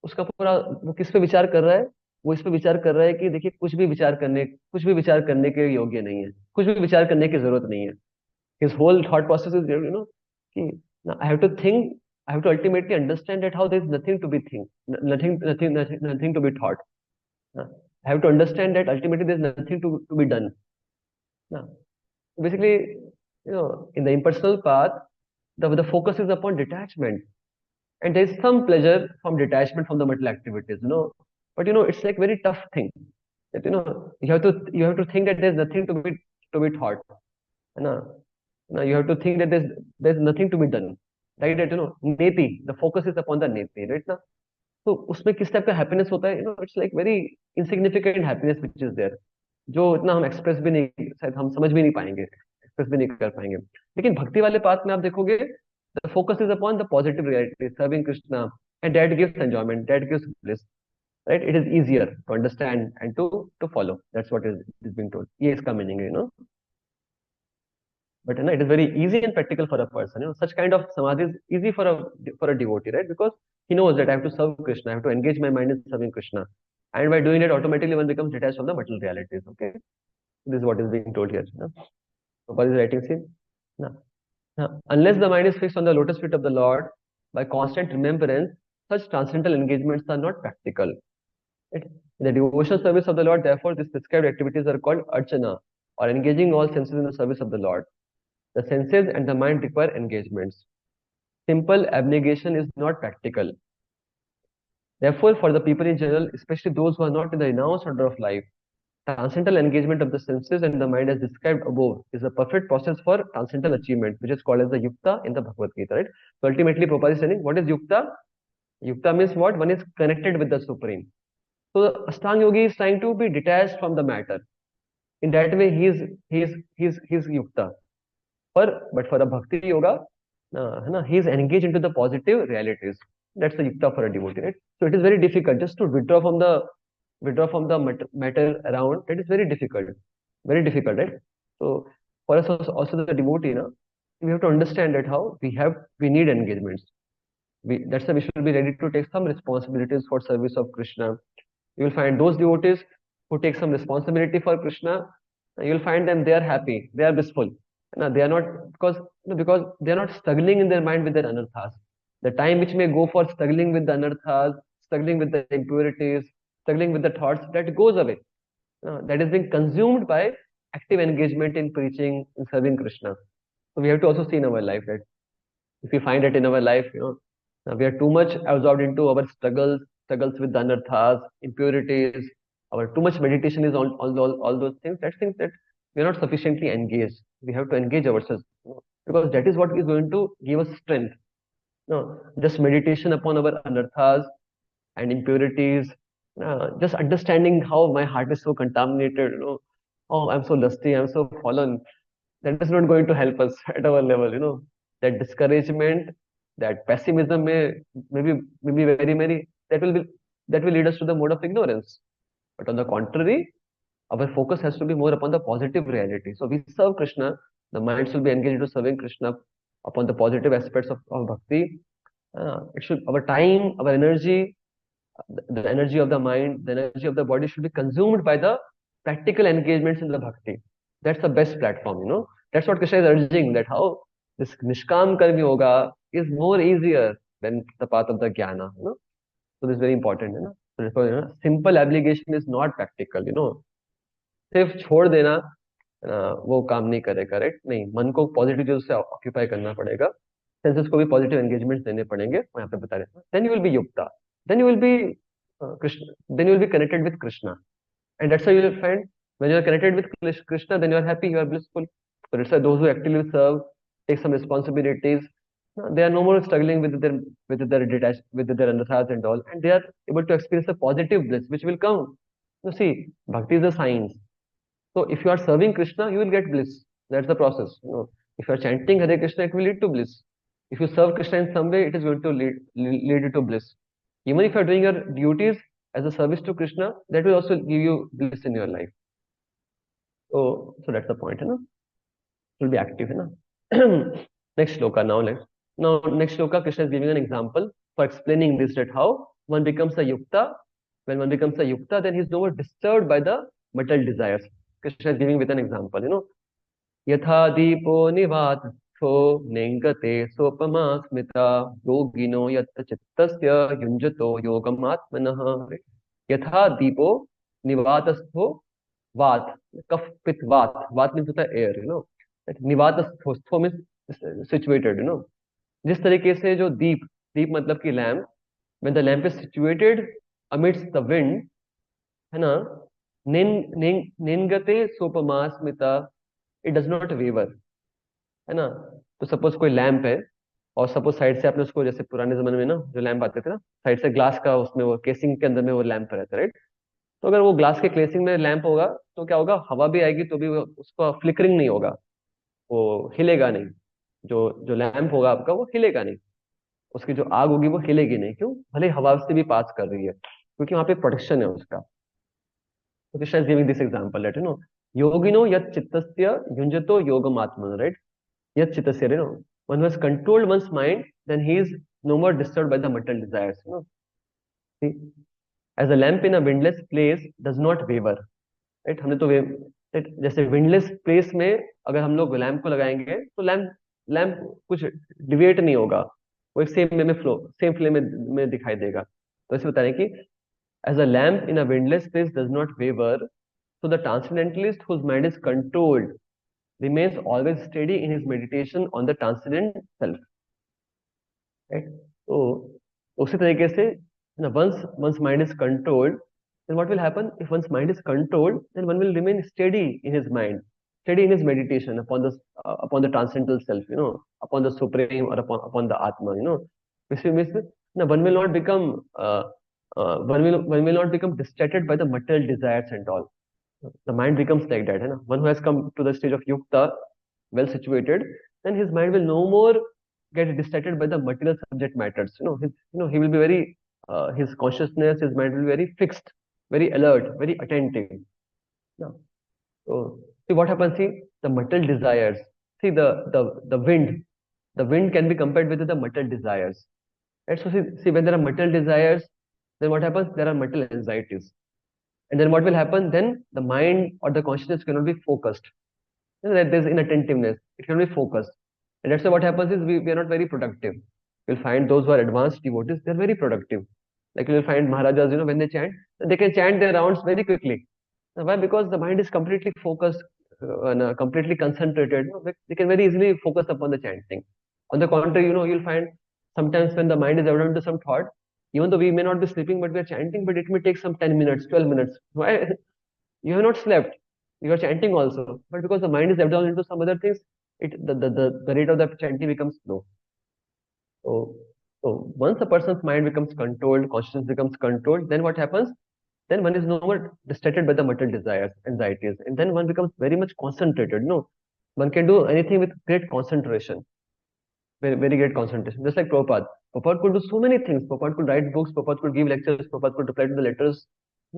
A: उसका पूरा वो किस पे विचार कर रहा है, वो इस पे विचार कर रहा है कि देखिए कुछ भी विचार करने के योग्य नहीं है, कुछ भी विचार करने की जरूरत नहीं है. His whole thought process is, कि now I have to think, I have to ultimately understand that how there is nothing to be think, nothing to be thought. I have to understand that ultimately there is nothing to be done. Now, basically, in the impersonal path, the focus is upon detachment, and there is some pleasure from detachment from the material activities, But it's like very tough thing that you have to think that there's nothing to be thought, you Now you have to think that there's nothing to be done, right? That neti, the focus is upon the neti, right? Now, तो उसमें किस type का happiness होता है, it's like very insignificant happiness which is there, जो इतना हम express भी नहीं, शायद हम समझ भी नहीं पाएंगे, एक्सप्रेस भी नहीं कर पाएंगे. लेकिन भक्ति वाले पाथ में आप देखोगे, the focus is upon the positive reality, serving Krishna, and that gives enjoyment, that gives bliss, right? It is easier to understand and to follow. That's what is being told. ये इसका मीनिंग है. But it is very easy and practical for a person. Such kind of samadhi is easy for a devotee, right? Because he knows that I have to serve Krishna, I have to engage my mind in serving Krishna, and by doing it, automatically one becomes detached from the material realities. Okay, this is what is being told here. Prabhupada is writing, see, unless the mind is fixed on the lotus feet of the Lord by constant remembrance, such transcendental engagements are not practical. Right? In the devotional service of the Lord, therefore, these prescribed activities are called archana, or engaging all senses in the service of the Lord. The senses and the mind require engagements. Simple abnegation is not practical. Therefore, for the people in general, especially those who are not in the renounced order of life, transcendental engagement of the senses and the mind as described above is a perfect process for transcendental achievement, which is called as the yukta in the Bhagavad Gita, right? So ultimately, Prabhupada is saying, what is yukta? Yukta means what? One is connected with the Supreme. So the Ashtanga Yogi is trying to be detached from the matter. In that way, he is yukta. But for a bhakti yoga, he is engaged into the positive realities. That's the yukta for a devotee, right? So it is very difficult just to withdraw from the matter around. That is very difficult, right? So for us also the devotee, we have to understand that how we need engagements. That's why we should be ready to take some responsibilities for service of Krishna. You will find those devotees who take some responsibility for Krishna. You will find them, they are happy, they are blissful. No, they are not, because they are not struggling in their mind with their anarthas. The time which may go for struggling with the anarthas, struggling with the impurities, struggling with the thoughts, that goes away. That is being consumed by active engagement in preaching, in serving Krishna. So we have to also see in our life that if we find that in our life, we are too much absorbed into our struggles with the anarthas, impurities, our too much meditation is on all those things. That things that we are not sufficiently engaged. We have to engage ourselves, because that is what is going to give us strength. Just meditation upon our anarthas and impurities, just understanding how my heart is so contaminated. Oh, I'm so lusty, I'm so fallen. That is not going to help us at our level. That discouragement, that pessimism may be very that will lead us to the mode of ignorance. But on the contrary, our focus has to be more upon the positive reality. So we serve Krishna, the minds will be engaged into serving Krishna upon the positive aspects of bhakti. Our time, our energy, the energy of the mind, the energy of the body should be consumed by the practical engagements in the bhakti. That's the best platform. That's what Krishna is urging, that how this Nishkam Karmi Yoga is more easier than the path of the Jnana. So this is very important. So therefore, simple abnegation is not practical. सिर्फ छोड़ देना वो काम नहीं करेगा, right? नहीं, मन को पॉजिटिव चीजों से ऑक्यूपाई करना पड़ेगा, सेंसेस को भी पॉजिटिव एंगेजमेंट देने पड़ेंगे. मैं यहाँ पे बता रहा हूँ. Then you will be yukta, then you will be Krishna, then you will be connected with Krishna, and that's why you will find when you are connected with Krishna, then you are happy, you are blissful. So that's why those who actively serve, take some responsibilities, they are no more struggling with their detached, with their anarthas and all, and they are able to experience a positive bliss which will come. You see, bhakti is a science. So if you are serving Krishna, you will get bliss. That's the process. If you are chanting Hare Krishna, it will lead to bliss. If you serve Krishna in some way, it is going to lead you to bliss. Even if you are doing your duties as a service to Krishna, that will also give you bliss in your life. So that's the point, it will be active, Next shloka now. Next shloka, Krishna is giving an example for explaining this, that how one becomes a yukta. When one becomes a yukta, then he is no more disturbed by the material desires. Krishna is giving with an example, यथा दीपो निवातस्थो नेङ्गते सोपमा स्मिता योगिनो यत्र चित्तस्य युञ्जतो योगमात्मनः. यथा दीपो निवातस्थो, वात, कफ with वात means the air, that निवातस्थो, स्थो means situated, जिस तरीके से जो दीप मतलब कि lamp, when the lamp is situated amidst the wind, है ना, निन्गते सोपमा स्मिता, इट डज नॉट वेवर, है ना. तो सपोज कोई लैंप है और सपोज साइड से आपने उसको, जैसे पुराने जमाने में ना जो लैंप आते थे ना, साइड से ग्लास का उसमें वो केसिंग के अंदर में वो लैंप रहता है, राइट. तो अगर वो ग्लास के केसिंग में लैंप होगा तो क्या होगा, हवा भी आएगी तो भी उसका फ्लिकरिंग नहीं होगा, वो हिलेगा नहीं. जो जो लैंप होगा आपका वो हिलेगा नहीं, उसकी जो आग होगी वो हिलेगी नहीं. क्यों? भले हवा से भी पास कर रही है, क्योंकि वहां पे प्रोटेक्शन है उसका. तो Krishna is giving this example, लेट योगिनो यत् चित्तस्य युञ्जतो योगमात्मनो, right. Yet chitasya, one who has controlled one's mind, then he is no more disturbed by the material desires. See, as a lamp in a windless place does not waver, right? हमने तो जैसे windless place में अगर हम लोग lamp को लगाएंगे तो लैंप कुछ डिविएट नहीं होगा, वो एक सेम फ्लेम में दिखाई देगा. तो ऐसे बता रहे हैं कि as a lamp in a windless place does not waver, so the transcendentalist whose mind is controlled remains always steady in his meditation on the transcendent self, right? So उसी तरीके से once mind is controlled, then what will happen? If one's mind is controlled, then one will remain steady in his mind, steady in his meditation upon the transcendental self, upon the supreme, or upon the atma, which means one will not become one will not become distracted by the material desires and all. The mind becomes like that, one who has come to the stage of yukta, well situated, then his mind will no more get distracted by the material subject matters. He will be very his consciousness, his mind will be very fixed, very alert, very attentive. So see what happens. See the material desires. See the wind can be compared with the material desires, right? So see when there are material desires, then what happens? There are material anxieties. And then what will happen? Then the mind or the consciousness cannot be focused. There's inattentiveness. It cannot be focused. And that's why what happens is we are not very productive. You'll find those who are advanced devotees, they're very productive. Like you'll find Maharajas, when they chant, they can chant their rounds very quickly. Why? Because the mind is completely focused and completely concentrated. They can very easily focus upon the chanting. On the contrary, you'll find sometimes when the mind is absorbed into some thought, even though we may not be sleeping, but we are chanting, but it may take some 10 minutes, 12 minutes. Why? You have not slept. You are chanting also. But because the mind is absorbed into some other things, the rate of the chanting becomes slow. So once a person's mind becomes controlled, consciousness becomes controlled, then what happens? Then one is no more distracted by the material desires, anxieties, and then one becomes very much concentrated. One can do anything with great concentration. Very, very great concentration. Just like Prabhupada. Prabhupada could do so many things. Prabhupada could write books, Prabhupada could give lectures, Prabhupada could reply to the letters.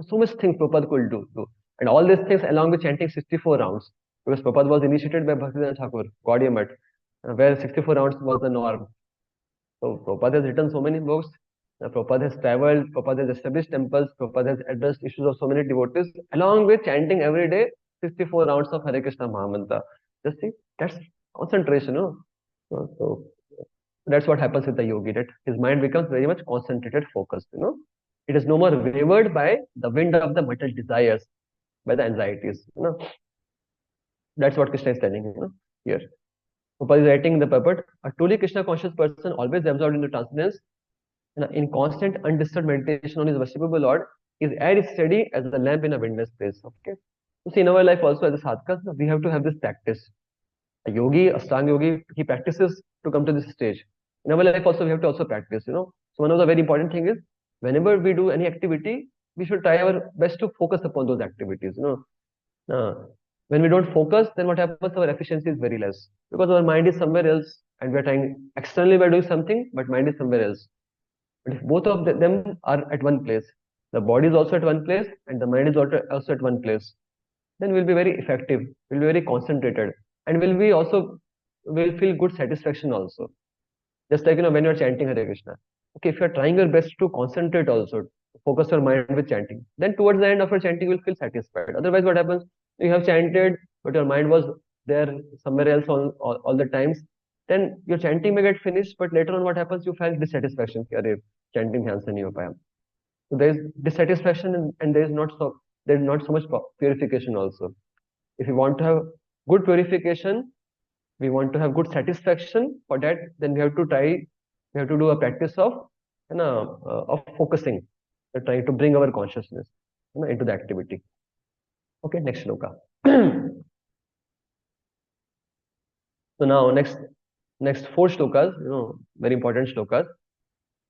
A: So much things Prabhupada could do. And all these things along with chanting 64 rounds. Because Prabhupada was initiated by Bhaktivedanta Thakur, Gaudiya Math, where 64 rounds was the norm. So Prabhupada has written so many books. Prabhupada has traveled, Prabhupada has established temples, Prabhupada has addressed issues of so many devotees, along with chanting every day 64 rounds of Hare Krishna Mahamantra. Just see, that's concentration, So that's what happens with the yogi, that his mind becomes very much concentrated, focused, It is no more wavered by the wind of the material desires, by the anxieties, That's what Krishna is telling, here. Prabhupada is writing in the purport, a truly Krishna conscious person, always absorbed into transcendence, in constant undisturbed meditation on his worshipable Lord, is as steady as the lamp in a windless place. Okay. So see, in our life also as a sadhaka, we have to have this practice. A yogi, a strong yogi, he practices to come to this stage. In our life also we have to also practice, So one of the very important thing is, whenever we do any activity, we should try our best to focus upon those activities, When we don't focus, then what happens? Our efficiency is very less because our mind is somewhere else, and we are trying externally we're doing something, but mind is somewhere else. But if both of them are at one place, the body is also at one place, and the mind is also at one place, then we'll be very effective, we'll be very concentrated, and will feel good satisfaction also. Just like when you're chanting Hare Krishna. Okay, if you're trying your best to concentrate also, focus your mind with chanting, then towards the end of your chanting, you'll feel satisfied. Otherwise, what happens? You have chanted, but your mind was there somewhere else all the times. Then your chanting may get finished, but later on, what happens? You find dissatisfaction. कि अरे chanting ध्यान से नहीं हो पाया. So there is dissatisfaction, and there is not so much purification also. If you want to have good purification, we want to have good satisfaction. For that, then we have to do a practice of focusing, trying to bring our consciousness into the activity. Okay, next shloka. So now next four shlokas, very important shlokas.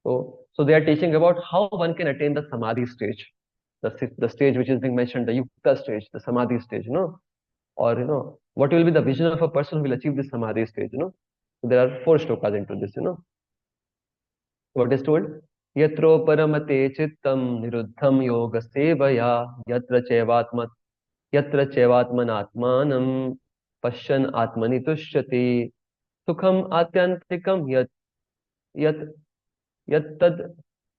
A: So they are teaching about how one can attain the samadhi stage, the stage which is being mentioned, the yukta stage, the samadhi stage, or what will be the vision of a person who will achieve this samadhi stage. So there are four shlokas into this. What is told? Yatro paramate chittam niruddham yoga sevaya yatra chevatmanatmanam pashyan atmani tushyati sukham atyantikam yat yattad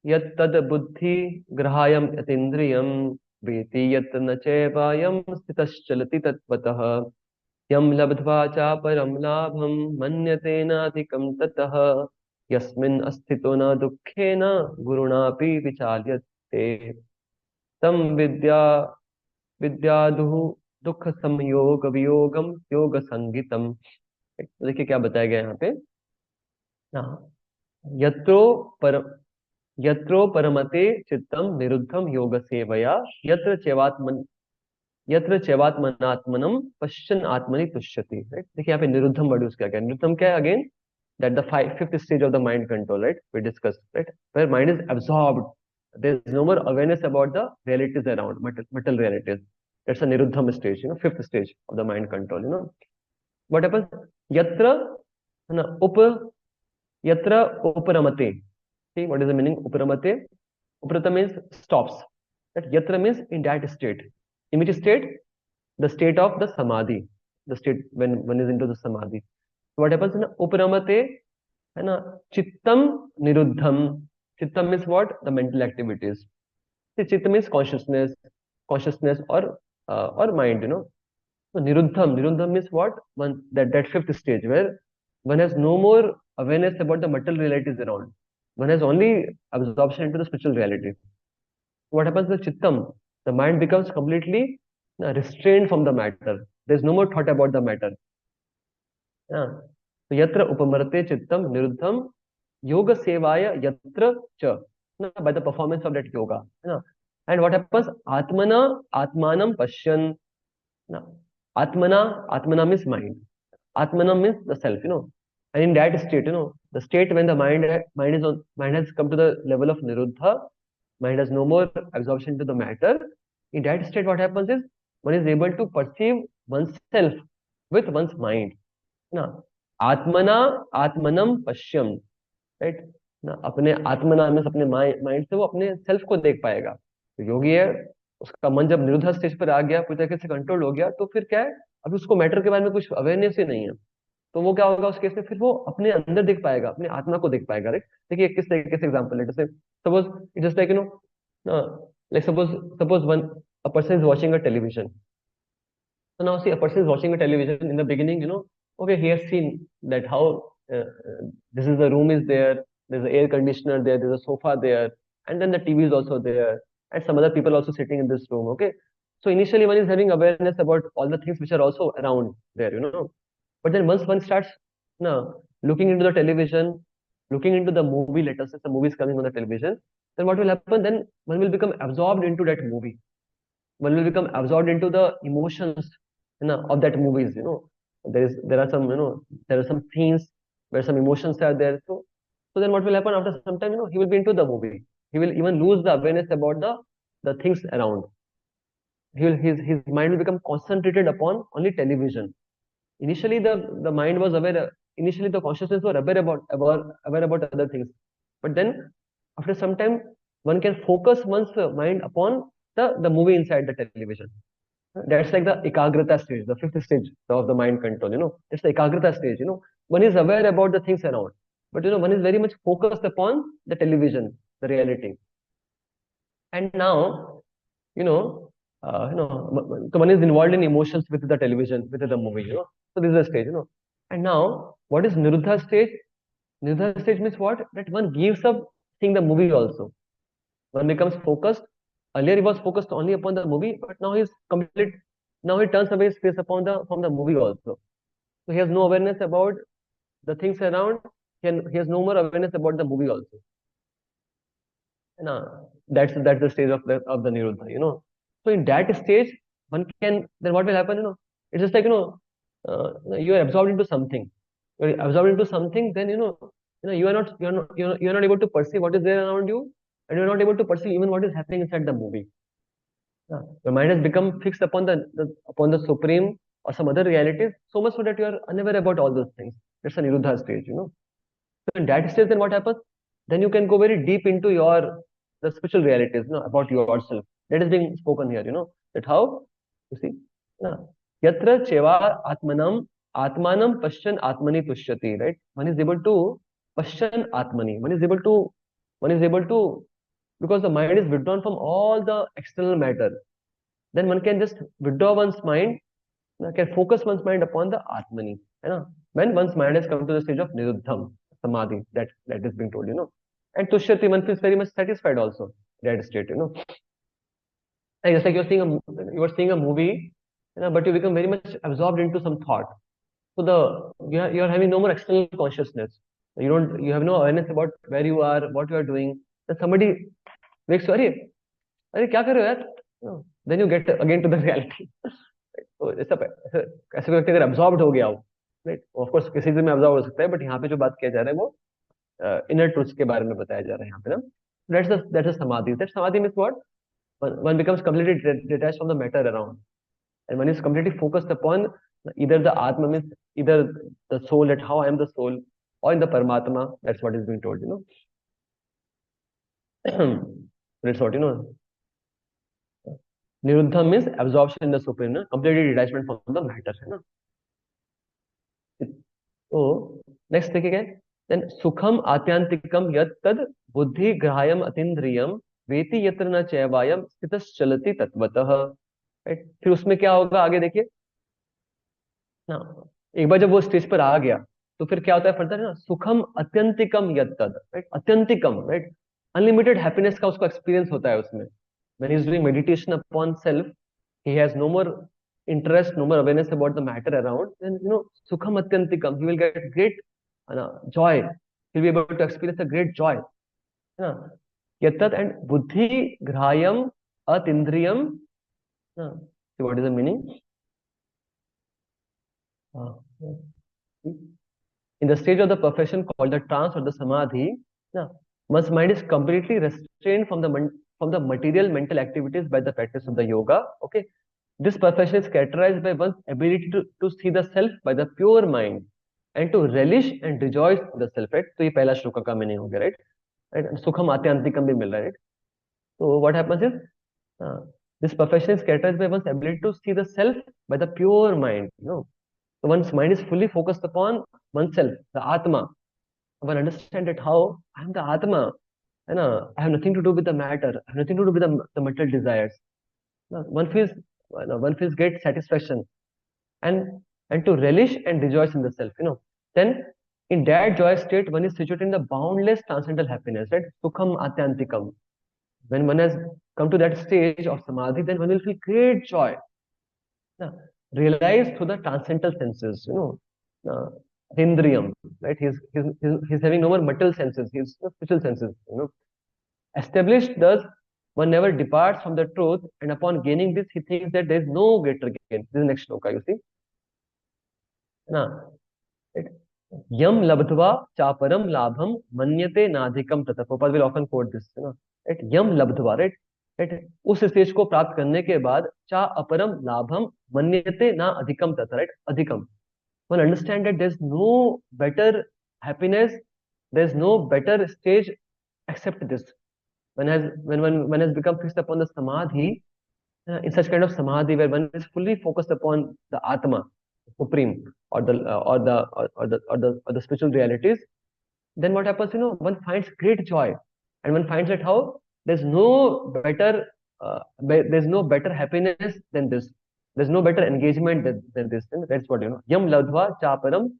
A: yattad buddhi grahayam yatindriyam veti yat na chevayam stitaschalati tatvatah यम लब्ध्वा च परम लाभम मन्यते नाधिकं ततः यस्मिन् अस्थितो न दुःखेन गुरुणापि विचाल्यते तम विद्याधु दुख संयोग वियोगम योग संगीतम. देखिए क्या बताया गया यहाँ पे. हाँ, यत्रो पर यत्रो परमते चित्तम निरुद्धम योग सेवया यत्र चैवात्मनात्मनम पश्चन आत्मनि तुष्यति. राइट, देखिए यहाँ पे निरुद्धम वर्ड यूज किया गया. निरुद्धम क्या है? Again that the fifth stage of the mind control. Right, we discuss. Right, where mind is absorbed, there is no more awareness about the realities around, material realities. That's a niruddham stage, fifth stage of the mind control. What happens? Yatra na up yatra uparamate. See what is the meaning uparamate? Uparata means stops. That yatra means in that state. In which state? The state of the samadhi, the state when one is into the samadhi. So what happens? Uparamate है ना, chittam niruddham. Chittam means what? The mental activities. See, chitta means consciousness or mind. So niruddham means what? That fifth stage where one has no more awareness about the material realities around. One has only absorption into the spiritual reality. What happens to chittam? The mind becomes completely restrained from the matter. There's no more thought about the matter. Yeah. So yatra upamarate chittam niruddham yoga sevaya yatra cha. By the performance of that yoga. And what happens? Atmanam pashyan. Atmana means mind. Atmana means the self. And in that state, the state when the mind has come to the level of niruddha, mind has no more absorption into the matter. In that state, what happens is one is able to perceive oneself with one's mind. Atmanam pashyam. Right? अपने आत्मना में अपने mind से वो अपने self को देख पाएगा. तो योगी है, उसका मन जब निरुद्ध स्टेज पर आ गया, पूरी तरीके से कंट्रोल हो गया, तो फिर क्या है, अभी उसको मैटर के बारे में कुछ अवेयरनेस ही नहीं है. तो वो क्या होगा उस केस में? फिर वो अपने अंदर देख पाएगा, अपने आत्मा को देख पाएगा. राइट, देखिए किस तरीके से एग्जांपल है. जैसे suppose it just like like suppose a person is watching a television. So now see, a person is watching a television. In the beginning, okay, he has seen that how this is the room is there, there's an air conditioner there, there's a sofa there, and then the TV is also there, and some other people also sitting in this room. Okay, so initially one is having awareness about all the things which are also around there. But then once one starts looking into the television, looking into the movie, let us say the movie is coming on the television, then what will happen? Then one will become absorbed into that movie. One will become absorbed into the emotions of that movies. There are some themes where some emotions are there. So then what will happen after some time? He will be into the movie. He will even lose the awareness about the things around. his mind will become concentrated upon only television. Initially, the mind was aware. Initially, the consciousness was aware about other things, but then after some time, one can focus one's mind upon the movie inside the television. That's like the ekagrata stage, the fifth stage of the mind control. It's the ekagrata stage. One is aware about the things around, but one is very much focused upon the television, the reality. And now, you know, so one is involved in emotions with the television, with the movie. So this is the stage. And now, what is Niruddha stage? Niruddha stage means what? That one gives up seeing the movie also. One becomes focused. Earlier he was focused only upon the movie, but now he's complete. Now he turns away his face upon from the movie also. So he has no awareness about the things around. He has no more awareness about the movie also. That's the stage of the Niruddha. So in that stage, one can then what will happen? It's just like you are absorbed into something. You're absorbed into something, then you are not able to perceive what is there around you, and you're not able to perceive even what is happening inside the movie. Your mind has become fixed upon the supreme or some other realities, so much so that you are unaware about all those things. That's a Niruddha stage. So in that stage, then what happens? Then you can go very deep into the spiritual realities, about yourself. That is being spoken here. That how you see. Yatra cheva atmanam pashyan atmani tushyati. Right? One is able to pashyan atmani. One is able to because the mind is withdrawn from all the external matter. Then one can just withdraw one's mind, can focus one's mind upon the atmani. When one's mind has come to the stage of niruddham, samadhi, that is being told. And tushyati, one feels very much satisfied also, that state. Like just like you are seeing a movie, but you become very much absorbed into some thought. So you are having no more external consciousness. You have no awareness about where you are, what you are doing. Then somebody makes you, अरे क्या कर रहे हो यार? Then you get again to the reality. तो ऐसा ऐसे व्यक्ति अगर absorbed हो गया हो, right? Of course किसी चीज में absorb हो सकता है, but यहाँ पे जो बात किया जा रहा है वो inner truths के बारे में बताया जा रहा है यहाँ पे ना. That's a samadhi. That samadhi means what? One becomes completely detached from the matter around, and one is completely focused upon either the atma, means either the soul, that how I am the soul, or in the paramatma. That's what is being told. That's what Niruddha means absorption in the supreme, completely detachment from the matter. So next thing again, then sukham atyantikam yat tad buddhi grahayam atindriyam वेति यत्र न चैवायम स्थितश्चलति तत्वतः. Right? फिर उसमें क्या होगा आगे देखिए ना. एक बार जब वो स्टेज पर आ गया तो फिर क्या होता है फर्दर ना, सुखम अत्यंतिकम यत तद. राइट? अत्यंतिकम, राइट? अनलिमिटेड हैप्पीनेस का उसको एक्सपीरियंस होता है उसमें. When he is doing meditation upon self, he has no more interest, no more awareness about the matter around, then sukham atyantikam, he will get great joy. He'll be able to experience a great joy. Yatat and buddhi grahayam atindriyam. See what is the meaning? In the stage of the perfection called the trance or the samadhi, one's mind is completely restrained from the material mental activities by the practice of the yoga. Okay, this perfection is characterized by one's ability to see the self by the pure mind and to relish and rejoice in the self. Right? तो ये पहला श्लोक का meaning हो गया, right? Right? सुखम आत्यांतिकम भी मिल रहा है, right? So what happens is this perfection is characterized by one's ability to see the self by the pure mind. So one's mind is fully focused upon oneself, the Atma. One understands that how I am the Atma, and I have nothing to do with the matter. I have nothing to do with the material desires. One feels great satisfaction, and to relish and rejoice in the self. Then in that joy state, one is situated in the boundless transcendental happiness, right? Sukham atyantikam. When one has come to that stage of samadhi, then one will feel great joy. Realized through the transcendental senses, Indriyam, right? He's having no more material senses, he's spiritual senses, Established thus, one never departs from the truth, and upon gaining this, he thinks that there is no greater gain. This is the next shloka, you see. Yam labdhva chaparam labham manyate nadhikam tata. Prabhupada will often quote this, right? Yam labdhva, right? Right? उस stage को प्राप्त करने के बाद चा अपरम लाभम मन्यते ना अधिकम तथा, right? अधिकम, one understand that there's no better happiness, there's no better stage except this. When has become fixed upon the samadhi, in such kind of samadhi where one is fully focused upon the atma, supreme, or the spiritual realities, then what happens? One finds great joy, and one finds that how there's no better happiness than this. There's no better engagement than this. And that's what Yam ladva chaparam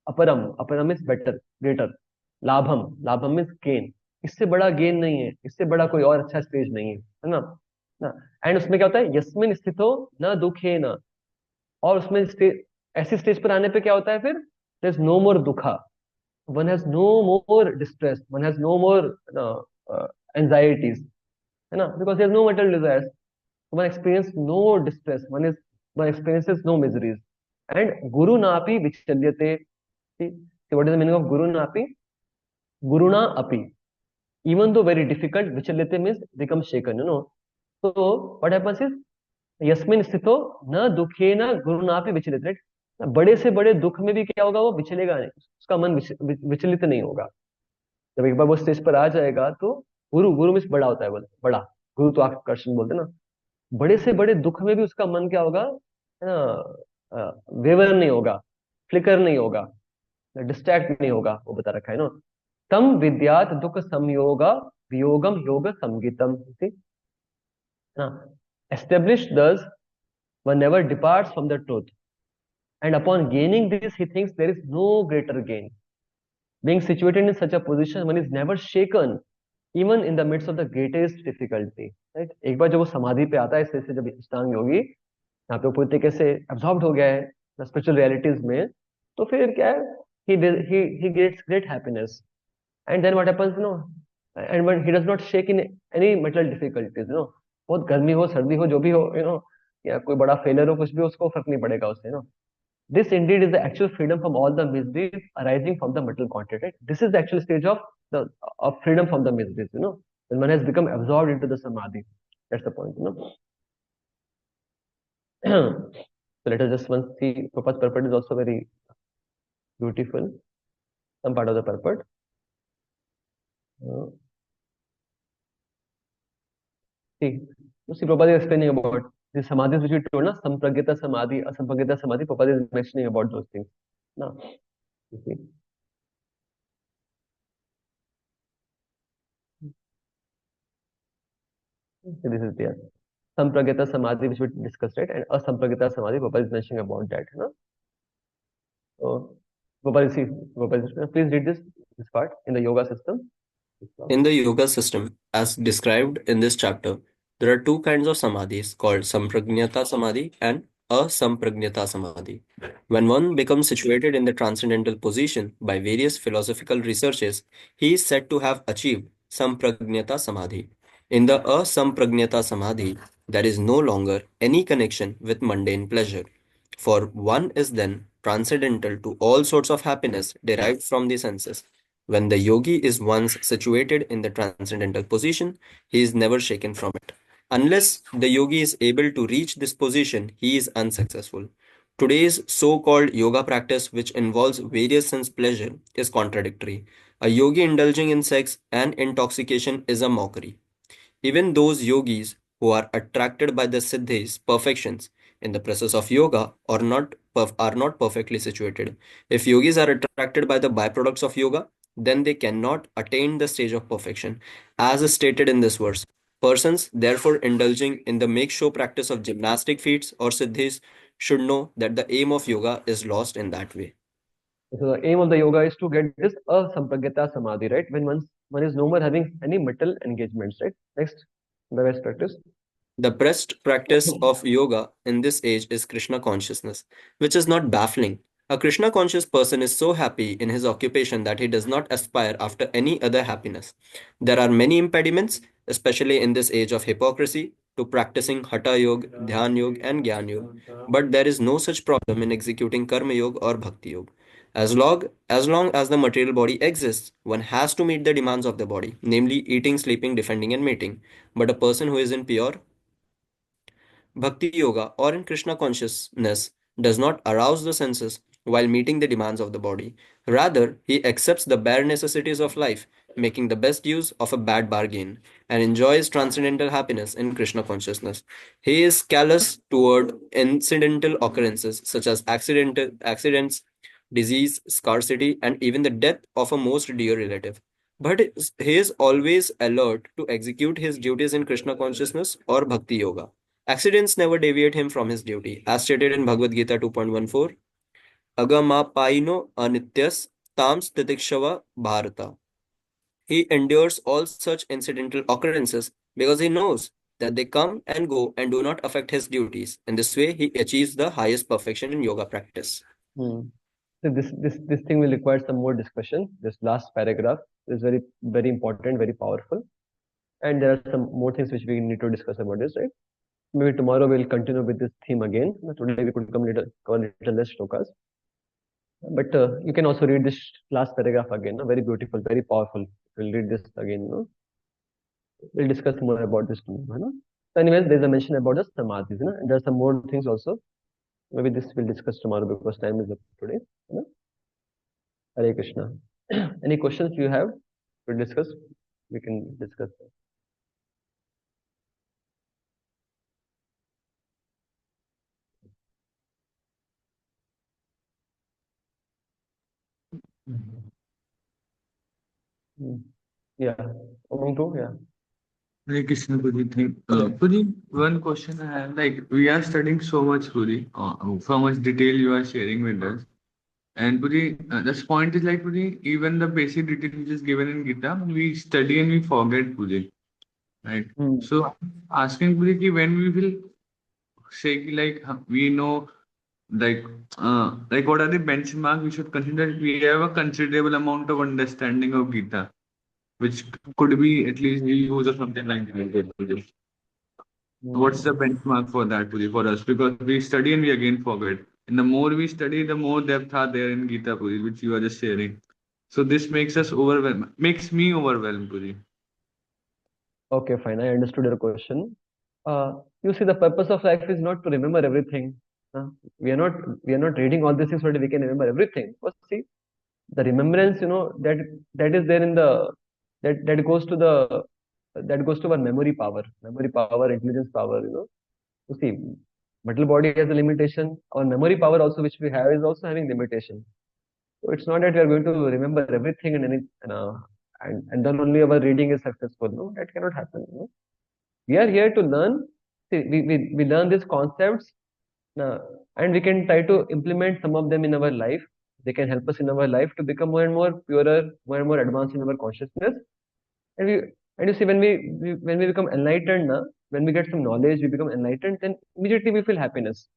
A: aparam. Aparam is better, greater. Labham is gain. इससे बड़ा gain नहीं है, इससे बड़ा कोई और अच्छा stage नहीं है ना? ना एंड उसमें क्या होता है? यस्मिन स्थितो न दुखे न, और उसमें ऐसी स्टेज पर आने पे क्या होता है फिर? देयर इज नो मोर दुखा, one has no more distress, one has no more anxieties, है ना? Because he has no material desires. One experiences no distress, one experiences no miseries. And guru napi vichalyate. See what is the meaning of guru napi? Guruna api, even though very difficult, vichalyate means become shaken. So what happens is यस्मिन स्थितो न दुखे न गुरुनापि विचलित, right? बड़े से बड़े दुख में भी क्या होगा? वो विचलेगा नहीं, उसका मन विचलित नहीं होगा। जब एक बार वो स्टेज पर आ जाएगा तो गुरु, गुरु मीन्स बड़ा होता है, बोलते बड़ा, गुरु तो आकर्षण बोलते ना। बड़े से बड़े दुख में भी उसका मन क्या होगा? है ना? वेवर नहीं होगा, फ्लिकर नहीं होगा, डिस्ट्रैक्ट नहीं होगा, वो बता रखा है ना। तम विद्यात दुख संयोगा वियोगम योग संगीतम। Established thus, one never departs from the truth, and upon gaining this, he thinks there is no greater gain. Being situated in such a position, one is never shaken, even in the midst of the greatest difficulty. Right? एक बार जब वो समाधि पे आता है, ऐसे जब अष्टांग योगी यहाँ पे पूरी तरीके से absorbed हो गया है spiritual realities में, तो फिर क्या है? He gets great happiness, and then what happens? And when he does not shake in any material difficulties, बहुत गर्मी हो, सर्दी हो, जो भी हो, या कोई बड़ा फेलियर हो, कुछ भी, उसको फर्क नहीं पड़ेगा उससे। This indeed is the actual freedom from all the miseries arising from the material quantity. Right? This is the actual stage of freedom from the miseries. When one has become absorbed into the samadhi. That's the point. So let us just once see. Prabhupada's purport is also very beautiful. Some part of the purport. See, Prabhupada is explaining about the samadhis which we told, na, sampragyata samadhi, asampragyata samadhi. Prabhupada is mentioning about those things. Now, you see. So this is there. Sampragyata samadhi which we discussed, right? And asampragyata samadhi, Prabhupada is mentioning about that. So, Prabhupada, please read this part in the yoga system.
E: In the yoga system, as described in this chapter, there are two kinds of samadhis called sampragnata samadhi and asampragnata samadhi. When one becomes situated in the transcendental position by various philosophical researches, he is said to have achieved sampragnata samadhi. In the asampragnata samadhi, there is no longer any connection with mundane pleasure, for one is then transcendental to all sorts of happiness derived from the senses. When the yogi is once situated in the transcendental position, he is never shaken from it. Unless the yogi is able to reach this position, he is unsuccessful. Today's so-called yoga practice, which involves various sense pleasure, is contradictory. A yogi indulging in sex and intoxication is a mockery. Even those yogis who are attracted by the siddhis, perfections, in the process of yoga are not perfectly situated. If yogis are attracted by the byproducts of yoga, then they cannot attain the stage of perfection, as is stated in this verse. Persons, therefore, indulging in the make show practice of gymnastic feats or siddhis should know that the aim of yoga is lost in that way.
A: So the aim of the yoga is to get this asampragyata samadhi, right? When one is no more having any mental engagements, right? Next, the best practice.
E: The best practice of yoga in this age is Krishna consciousness, which is not baffling. A Krishna conscious person is so happy in his occupation that he does not aspire after any other happiness. There are many impediments, especially in this age of hypocrisy, to practicing Hatha Yoga, Dhyan Yoga, and Gyan Yoga. But there is no such problem in executing Karma Yoga or Bhakti Yoga. As long as the material body exists, one has to meet the demands of the body, namely eating, sleeping, defending, and mating. But a person who is in pure Bhakti yoga or in Krishna consciousness does not arouse the senses while meeting the demands of the body. Rather, he accepts the bare necessities of life, making the best use of a bad bargain, and enjoys transcendental happiness in Krishna consciousness. He is callous toward incidental occurrences such as accidents, disease, scarcity, and even the death of a most dear relative. But he is always alert to execute his duties in Krishna consciousness or Bhakti yoga. Accidents never deviate him from his duty, as stated in Bhagavad Gita 2.14. Agamapaino anityas tams titikshava bharata. He endures all such incidental occurrences because he knows that they come and go and do not affect his duties. In this way, he achieves the highest perfection in yoga practice.
A: Hmm. So this thing will require some more discussion. This last paragraph is very important, very powerful, and there are some more things which we need to discuss about this, right? Maybe tomorrow we'll continue with this theme again. Today we could cover little less shlokas, but you can also read this last paragraph again. Very beautiful, very powerful. We'll read this again. We'll discuss more about this tomorrow. So anyways, there's a mention about the samadhis. And there are some more things also. Maybe this we'll discuss tomorrow because time is up today. Hare Krishna. Any questions you have to discuss? We can discuss. Hmm. Yeah. Among two, yeah.
F: Hare Krishna, Puri. Puri, one question I have, like, we are studying so much, Puri, so much detail you are sharing with us. And Puri, this point is like, Puri, even the basic detail which is given in Gita, we study and we forget, Puri, right?
A: Hmm.
F: So, asking Puri, ki when we will say, ki, like, we know, like what are the benchmark we should consider? We have a considerable amount of understanding of Gita, which could be at least we use or something like that. What's the benchmark for that, Puri, for us? Because we study and we again forget. And the more we study, the more depth are there in Gita, Puri, which you are just sharing. So this makes us overwhelmed, makes me overwhelmed, Puri.
A: Okay, fine. I understood your question. You see, the purpose of life is not to remember everything. Uh, we are not reading all these things so that we can remember everything. But see, the remembrance, that is there in the that goes to the that goes to our memory power, intelligence power. You see, material body has a limitation. Our memory power also, which we have, is also having limitation. So it's not that we are going to remember everything and then only our reading is successful. No, that cannot happen. We are here to learn. See, we learn these concepts, uh, and we can try to implement some of them in our life. They can help us in our life to become more and more purer, more and more advanced in our consciousness. And you see, when we become enlightened, when we get some knowledge, we become enlightened. Then immediately we feel happiness.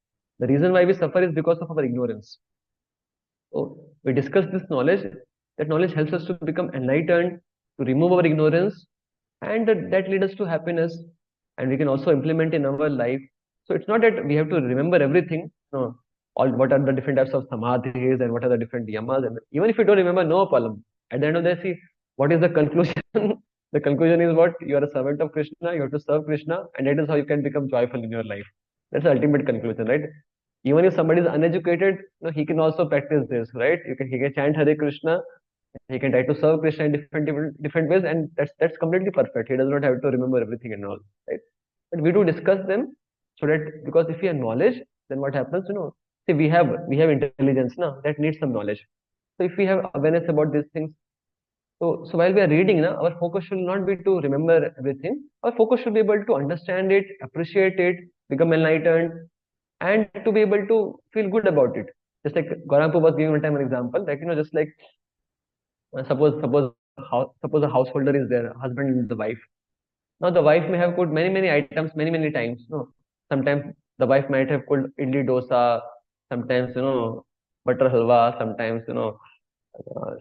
A: The reason why we suffer is because of our ignorance. So we discuss this knowledge. That knowledge helps us to become enlightened, to remove our ignorance, and that leads us to happiness. And we can also implement in our life. So it's not that we have to remember everything. No, all what are the different types of samadhis and what are the different yamas. And even if you don't remember, no problem. At the end of the day, see what is the conclusion. The conclusion is what you are a servant of Krishna. You have to serve Krishna, and that is how you can become joyful in your life. That's the ultimate conclusion, right? Even if somebody is uneducated, he can also practice this, right? He can chant Hare Krishna, he can try to serve Krishna in different ways, and that's completely perfect. He does not have to remember everything and all, right? But we do discuss them so that because if we have knowledge, then what happens, see we have intelligence now that needs some knowledge. So if we have awareness about these things, so while we are reading, our focus should not be to remember everything. Our focus should be able to understand it, appreciate it, become enlightened, and to be able to feel good about it. Just like Gaurampur was giving one time an example, like just like suppose a householder is there, husband and the wife. Now the wife may have cooked many items many times. No, sometimes the wife might have cooked idli dosa, sometimes butter halwa, sometimes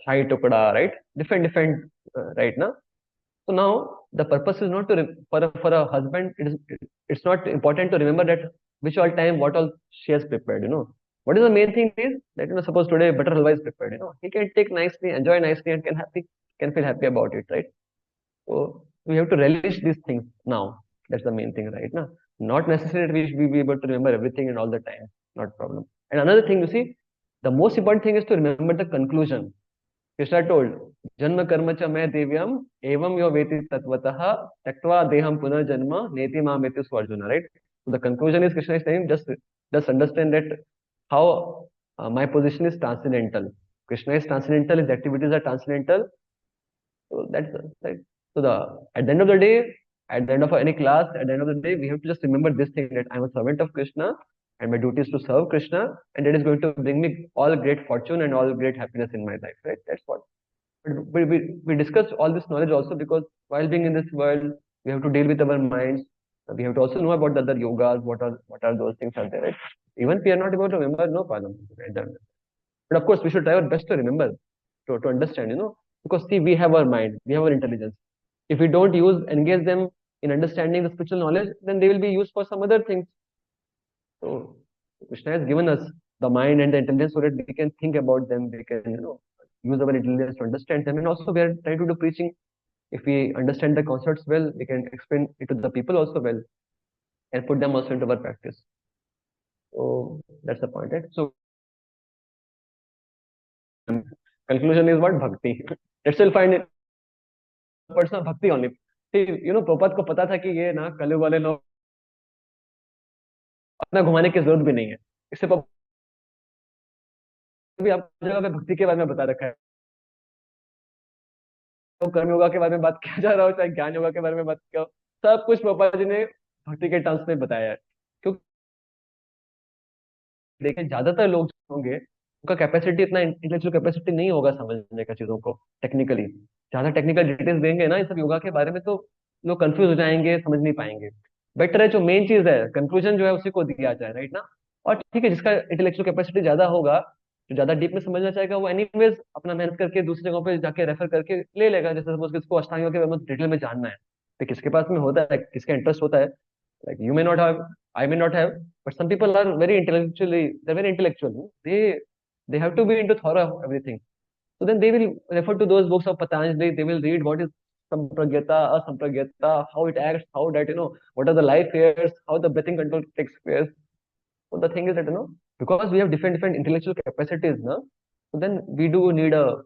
A: shahi tukda, right? Different, right now. So now the purpose is not to for a husband. It's not important to remember that which all time what all she has prepared. What is the main thing is that, suppose today butter halwa is prepared, he can take nicely, enjoy nicely, and can feel happy about it, right? So we have to relish these things now. That's the main thing, right? Now, not necessarily we should be able to remember everything and all the time. Not a problem. And another thing, you see, the most important thing is to remember the conclusion. Krishna told, Janma karma cha may devyam evam yo veti tatvatah taktva deham punarjanma neti mameti swarjuna, right? So the conclusion is Krishna is saying, just understand that how my position is transcendental. Krishna is transcendental, his activities are transcendental. So that's right. So at the end of the day, at the end of any class, at the end of the day, we have to just remember this thing that I'm a servant of Krishna and my duty is to serve Krishna, and that is going to bring me all great fortune and all great happiness in my life, right? That's what. But we discussed all this knowledge also because while being in this world, we have to deal with our minds. We have to also know about the other yogas, what are those things are there, right? Even if we are not able to remember, no problem. Right? But of course, we should try our best to remember, to understand, because see, we have our mind, we have our intelligence. If we don't engage them in understanding the spiritual knowledge, then they will be used for some other things. So Krishna has given us the mind and the intelligence so that we can think about them, we can, use our intelligence to understand them. And also we are trying to do preaching. If we understand the concepts well, we can explain it to the people also well and put them also into our practice. So that's the point, right? So conclusion is what? Bhakti. Let's still find it personal bhakti only. See, Prabhupada को पता था कि ये ना कलयुग वाले लोग अपना घुमाने की जरूरत भी नहीं है. इससे भी आप जगह पे भक्ति के बारे में बता रखा है. तो कर्म योगा के बारे में बात किया जा रहा हो, चाहे ज्ञान योगा के बारे में बात किया हो, सब कुछ प्रभुपाद जी ने भक्ति के टर्म्स में बताया है. क्योंकि देखिए ज्यादातर लोग जो होंगे उनका कैपेसिटी इतना इंटेलेक्चुअल कैपेसिटी नहीं होगा समझने का चीजों को टेक्निकली. ज्यादा टेक्निकल डिटेल्स देंगे ना इन सब योगा के बारे में तो लोग कंफ्यूज हो जाएंगे, समझ नहीं पाएंगे. बेटर है जो मेन चीज है कंक्लूजन जो है उसी को दिया जाए, राइट ना. और ठीक है, जिसका इंटेलेक्चुअल कैपेसिटी ज्यादा होगा, जो ज्यादा डीप में समझना चाहेगा, वो एनीवेज अपना मेहनत करके दूसरी जगहों पे जाके रेफर करके ले लेगा. जैसे सपोज किसको अष्टांग योग के बारे में डिटेल में जानना है, तो किसके पास में होता है, किसका इंटरेस्ट होता है. Like you may not have, I may not have, but some people are they're very intellectual. They have to be into thorough everything. So then they will refer to those books of Patanjali. They will read what is sampragyata, asampragyata, how it acts, how that, what are the life airs, how the breathing control takes place. So the thing is that, because we have different intellectual capacities, no? So then we do need a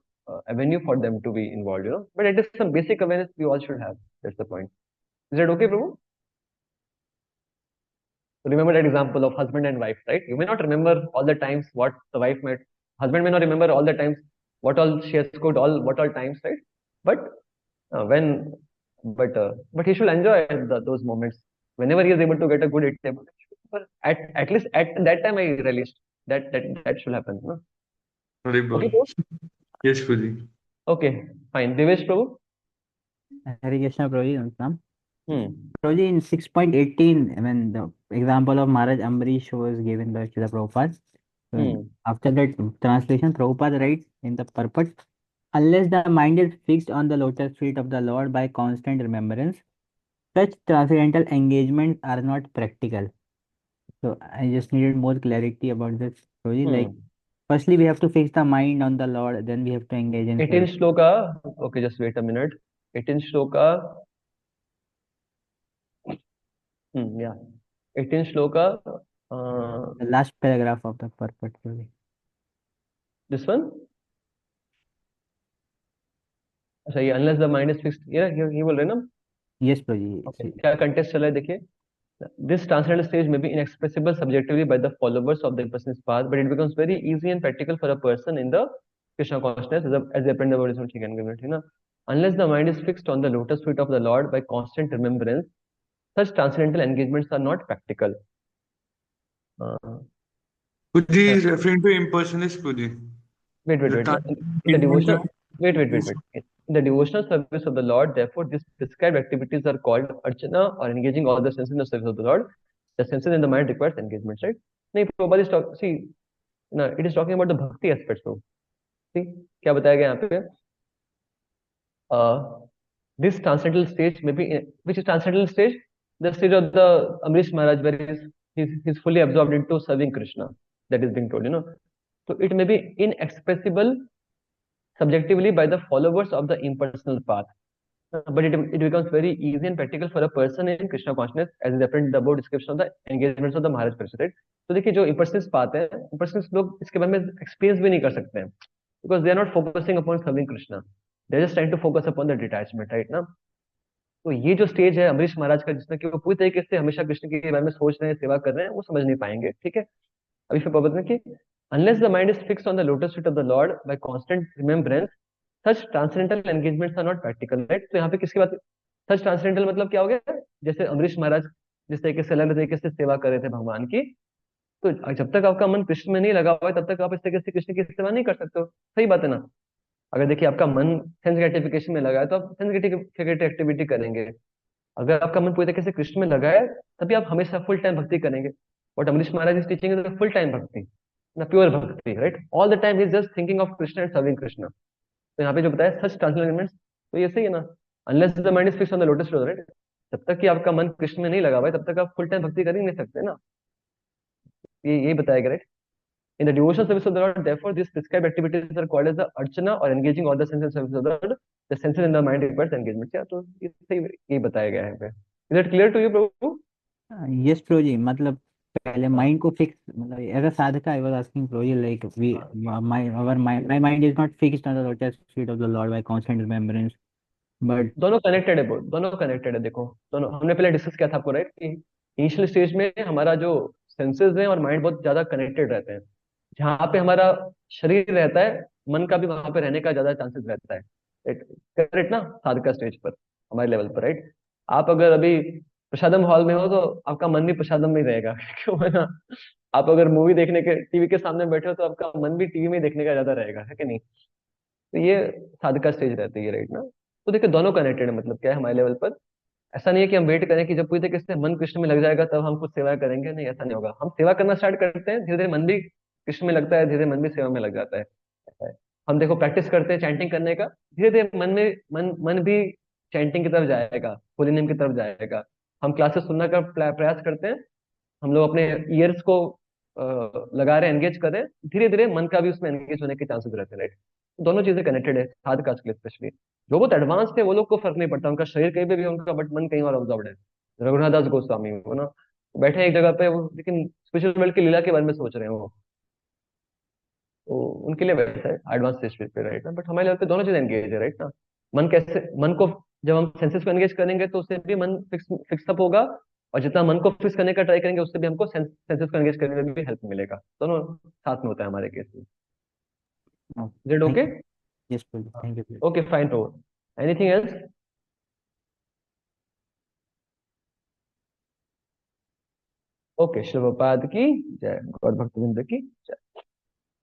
A: avenue for them to be involved, But it is some basic awareness we all should have. That's the point. Is that okay, Prabhu? So remember that example of husband and wife, right? You may not remember all the times what the wife might, husband may not remember all the times what all she has cooked, what all times, right? But when, but he should enjoy those moments whenever he is able to get a good table. At least at that time I realized that should happen. No?
F: Sorry,
A: Okay,
F: bro.
A: Prabhu?
F: Yes, Prabhuji.
A: Okay, fine. Devesh, Prabhu.
G: Hare Krishna, Prabhuji. Namaskar.
A: Hmm.
G: Prabhuji, in 6.18, when the example of Maharaj Amrish was given by Srila Prabhupada, after that translation, Prabhupada writes in the purport, unless the mind is fixed on the lotus feet of the Lord by constant remembrance, such transcendental engagements are not practical. So I just needed more clarity about this, Prabhuji. Like, firstly, we have to fix the mind on the Lord, then we have to engage in
A: 18 shloka. Okay, just wait a minute. 18 shloka. Yeah. 18 shloka.
G: the last paragraph of the purport, Prabhuji.
A: This one? अच्छा, ये unless the mind is fixed. Yeah, he will run.
G: Yes, Prabhuji.
A: Okay. क्या contest चला है देखिए. This transcendental stage may be inexpressible subjectively by the followers of the person's path, but it becomes very easy and practical for a person in the Krishna consciousness as the apprentice of Buddhism can give it. Unless the mind is fixed on the lotus feet of the Lord by constant remembrance, such transcendental engagements are not practical.
F: Prabhuji is referring to impersonalist, Prabhuji.
A: Wait. In the devotional, wait. In the devotional service of the Lord, therefore, these prescribed activities are called archana or engaging all the senses in the service of the Lord. The senses in the mind requires engagement, right? No, Prabhupada is talking. See, no, it is talking about the bhakti aspects. So, see, क्या बताया गया यहाँ पे? This transcendental stage may be, which is transcendental stage? The stage of the Amrish Maharaj, where he's fully absorbed into serving Krishna. that is being told, So it may be inexpressible subjectively by the followers of the impersonal path. But it becomes very easy and practical for a person in Krishna consciousness as is apparent in the above description of the engagements of the Maharaj Parishad, right? तो देखिए जो impersonalist पाते हैं, impersonalist लोग इसके बारे में experience भी नहीं कर सकते हैं, because they are not focusing upon serving Krishna, they are just trying to focus upon the detachment, right ना? तो ये जो स्टेज है अमरीश महाराज का, जिसमें कि वो पूरी तरीके से हमेशा कृष्ण के बारे में सोच रहे हैं, सेवा कर रहे हैं, वो समझ नहीं पाएंगे, ठीक है? अभी फिर प्रभुपाद ने कि unless the mind is fixed on the lotus feet of the Lord by constant remembrance, such transcendental engagements are not practical, right? तो यहाँ पे किसकी बात, सच ट्रांसेंडेंटल मतलब क्या हो गया? जैसे अमरीश महाराज जिस तरीके से अलग तरीके से सेवा कर रहे थे भगवान की, तो जब तक आपका मन कृष्ण में नहीं लगा हुआ है तब तक आप इस तरीके से कृष्ण की सेवा नहीं कर सकते हो, सही बात है ना? अगर देखिए आपका मन सेंस ग्रेटिफिकेशन में लगा है तो आप सेंस ग्रेटिफिकेटिव एक्टिविटी करेंगे, अगर आपका मन पूरी तरीके से कृष्ण में लगा है तभी आप हमेशा फुल टाइम भक्ति करेंगे. What Amrish Maharaj is teaching is full time भक्ति, ना प्योर भक्ति, right? All the time he is just thinking of Krishna and serving Krishna. तो यहाँ पे जो बताया सच ट्रांसलेटमेंट, तो ये सही है ना? Unless the mind is fix on the lotus floor, right? जब तक कि आपका मन कृष्ण में नहीं लगा हुआ है तब तक आप फुल टाइम भक्ति कर ही नहीं सकते ना. ये बताया गया, right? In the devotional service of the Lord, therefore, these prescribed activities are called as the archana or engaging all the senses service of the Lord. The senses in the mind requires engagement. क्या तो ये सही, ये बताया गया है पे. Is it clear to you, प्रभु?
G: यस प्रो जी, मतलब पहले माइंड को फिक्स, मतलब as a sadhaka I was asking प्रो जी like we my mind is not fixed on the lotus feet of the lord by constant remembrance, but
A: दोनों कनेक्टेड है, दोनों कनेक्टेड है. देखो दोनों हमने पहले डिस्कस किया था आपको, राइट? कि इनिशियल स्टेज में हमारा जो सेंसेस है और माइंड बहुत ज्यादा कनेक्टेड रहते हैं. जहाँ पे हमारा शरीर रहता है, मन का भी वहां पे रहने का ज्यादा चांसेस रहता है, करेक्ट ना? साधका स्टेज पर, हमारे लेवल पर, राइट? आप अगर अभी प्रसादम हॉल में हो तो आपका मन भी प्रसादम में ही रहेगा क्यों, है ना? आप अगर मूवी देखने के टीवी के सामने बैठे हो तो आपका मन भी टीवी में ही देखने का ज्यादा रहेगा, है कि नहीं? तो ये साधका स्टेज रहती है, राइट ना? तो देखिए दोनों कनेक्टेड है. मतलब क्या है हमारे लेवल पर, ऐसा नहीं है कि हम वेट करें कि जब पूरी तरीके से मन कृष्ण में लग जाएगा तब हम कुछ सेवा करेंगे, नहीं, ऐसा नहीं होगा. हम सेवा करना स्टार्ट करते हैं, धीरे धीरे मन भी कृष्ण में लगता है, धीरे धीरे मन भी सेवा में लग जाता है, ऐसा है. हम देखो प्रैक्टिस करते हैं चैंटिंग करने का, धीरे धीरे मन भी चैंटिंग की तरफ जाएगा, होली नेम की तरफ जाएगा. हम क्लासेस सुनने का प्रयास करते हैं, हम लोग अपने ईयर्स को लगा रहे, एंगेज कर रहे हैं, धीरे धीरे मन का भी उसमें एंगेज होने के चांसेस रहते हैं, राइट? दोनों चीजें कनेक्टेड है साधका के लिए स्पेशली. जो बहुत एडवांस थे वो लोग को फर्क नहीं पड़ता, उनका शरीर कहीं पे भी उनका, बट मन कहीं और ऑब्जर्व है. रघुनाथ दास गोस्वामी वो ना बैठे हैं एक जगह पे, वो लेकिन स्पिरिचुअल वर्ल्ड की लीला के बारे में सोच रहे हैं वो, तो उनके लिए वैसा है एडवांस स्टेज पे, राइट ना? बट हमारे लेवल पे दोनों चीजें एंगेज है, राइट ना? मन कैसे, मन को जब हम सेंसेस को एंगेज करेंगे तो उससे भी मन फिक्स अप होगा, और जितना मन को फिक्स करने का ट्राई करेंगे उससे भी हमको सेंसेस को एंगेज करने में भी हेल्प मिलेगा. दोनों साथ में होता है हमारे केस में. Is it
G: thank
A: okay?
G: You. Yes प्रो जी, थैंक यू.
A: Okay fine. तो एनीथिंग एल्स? ओके, शिव पाद की जय, गौर भक्तवृंद की जय.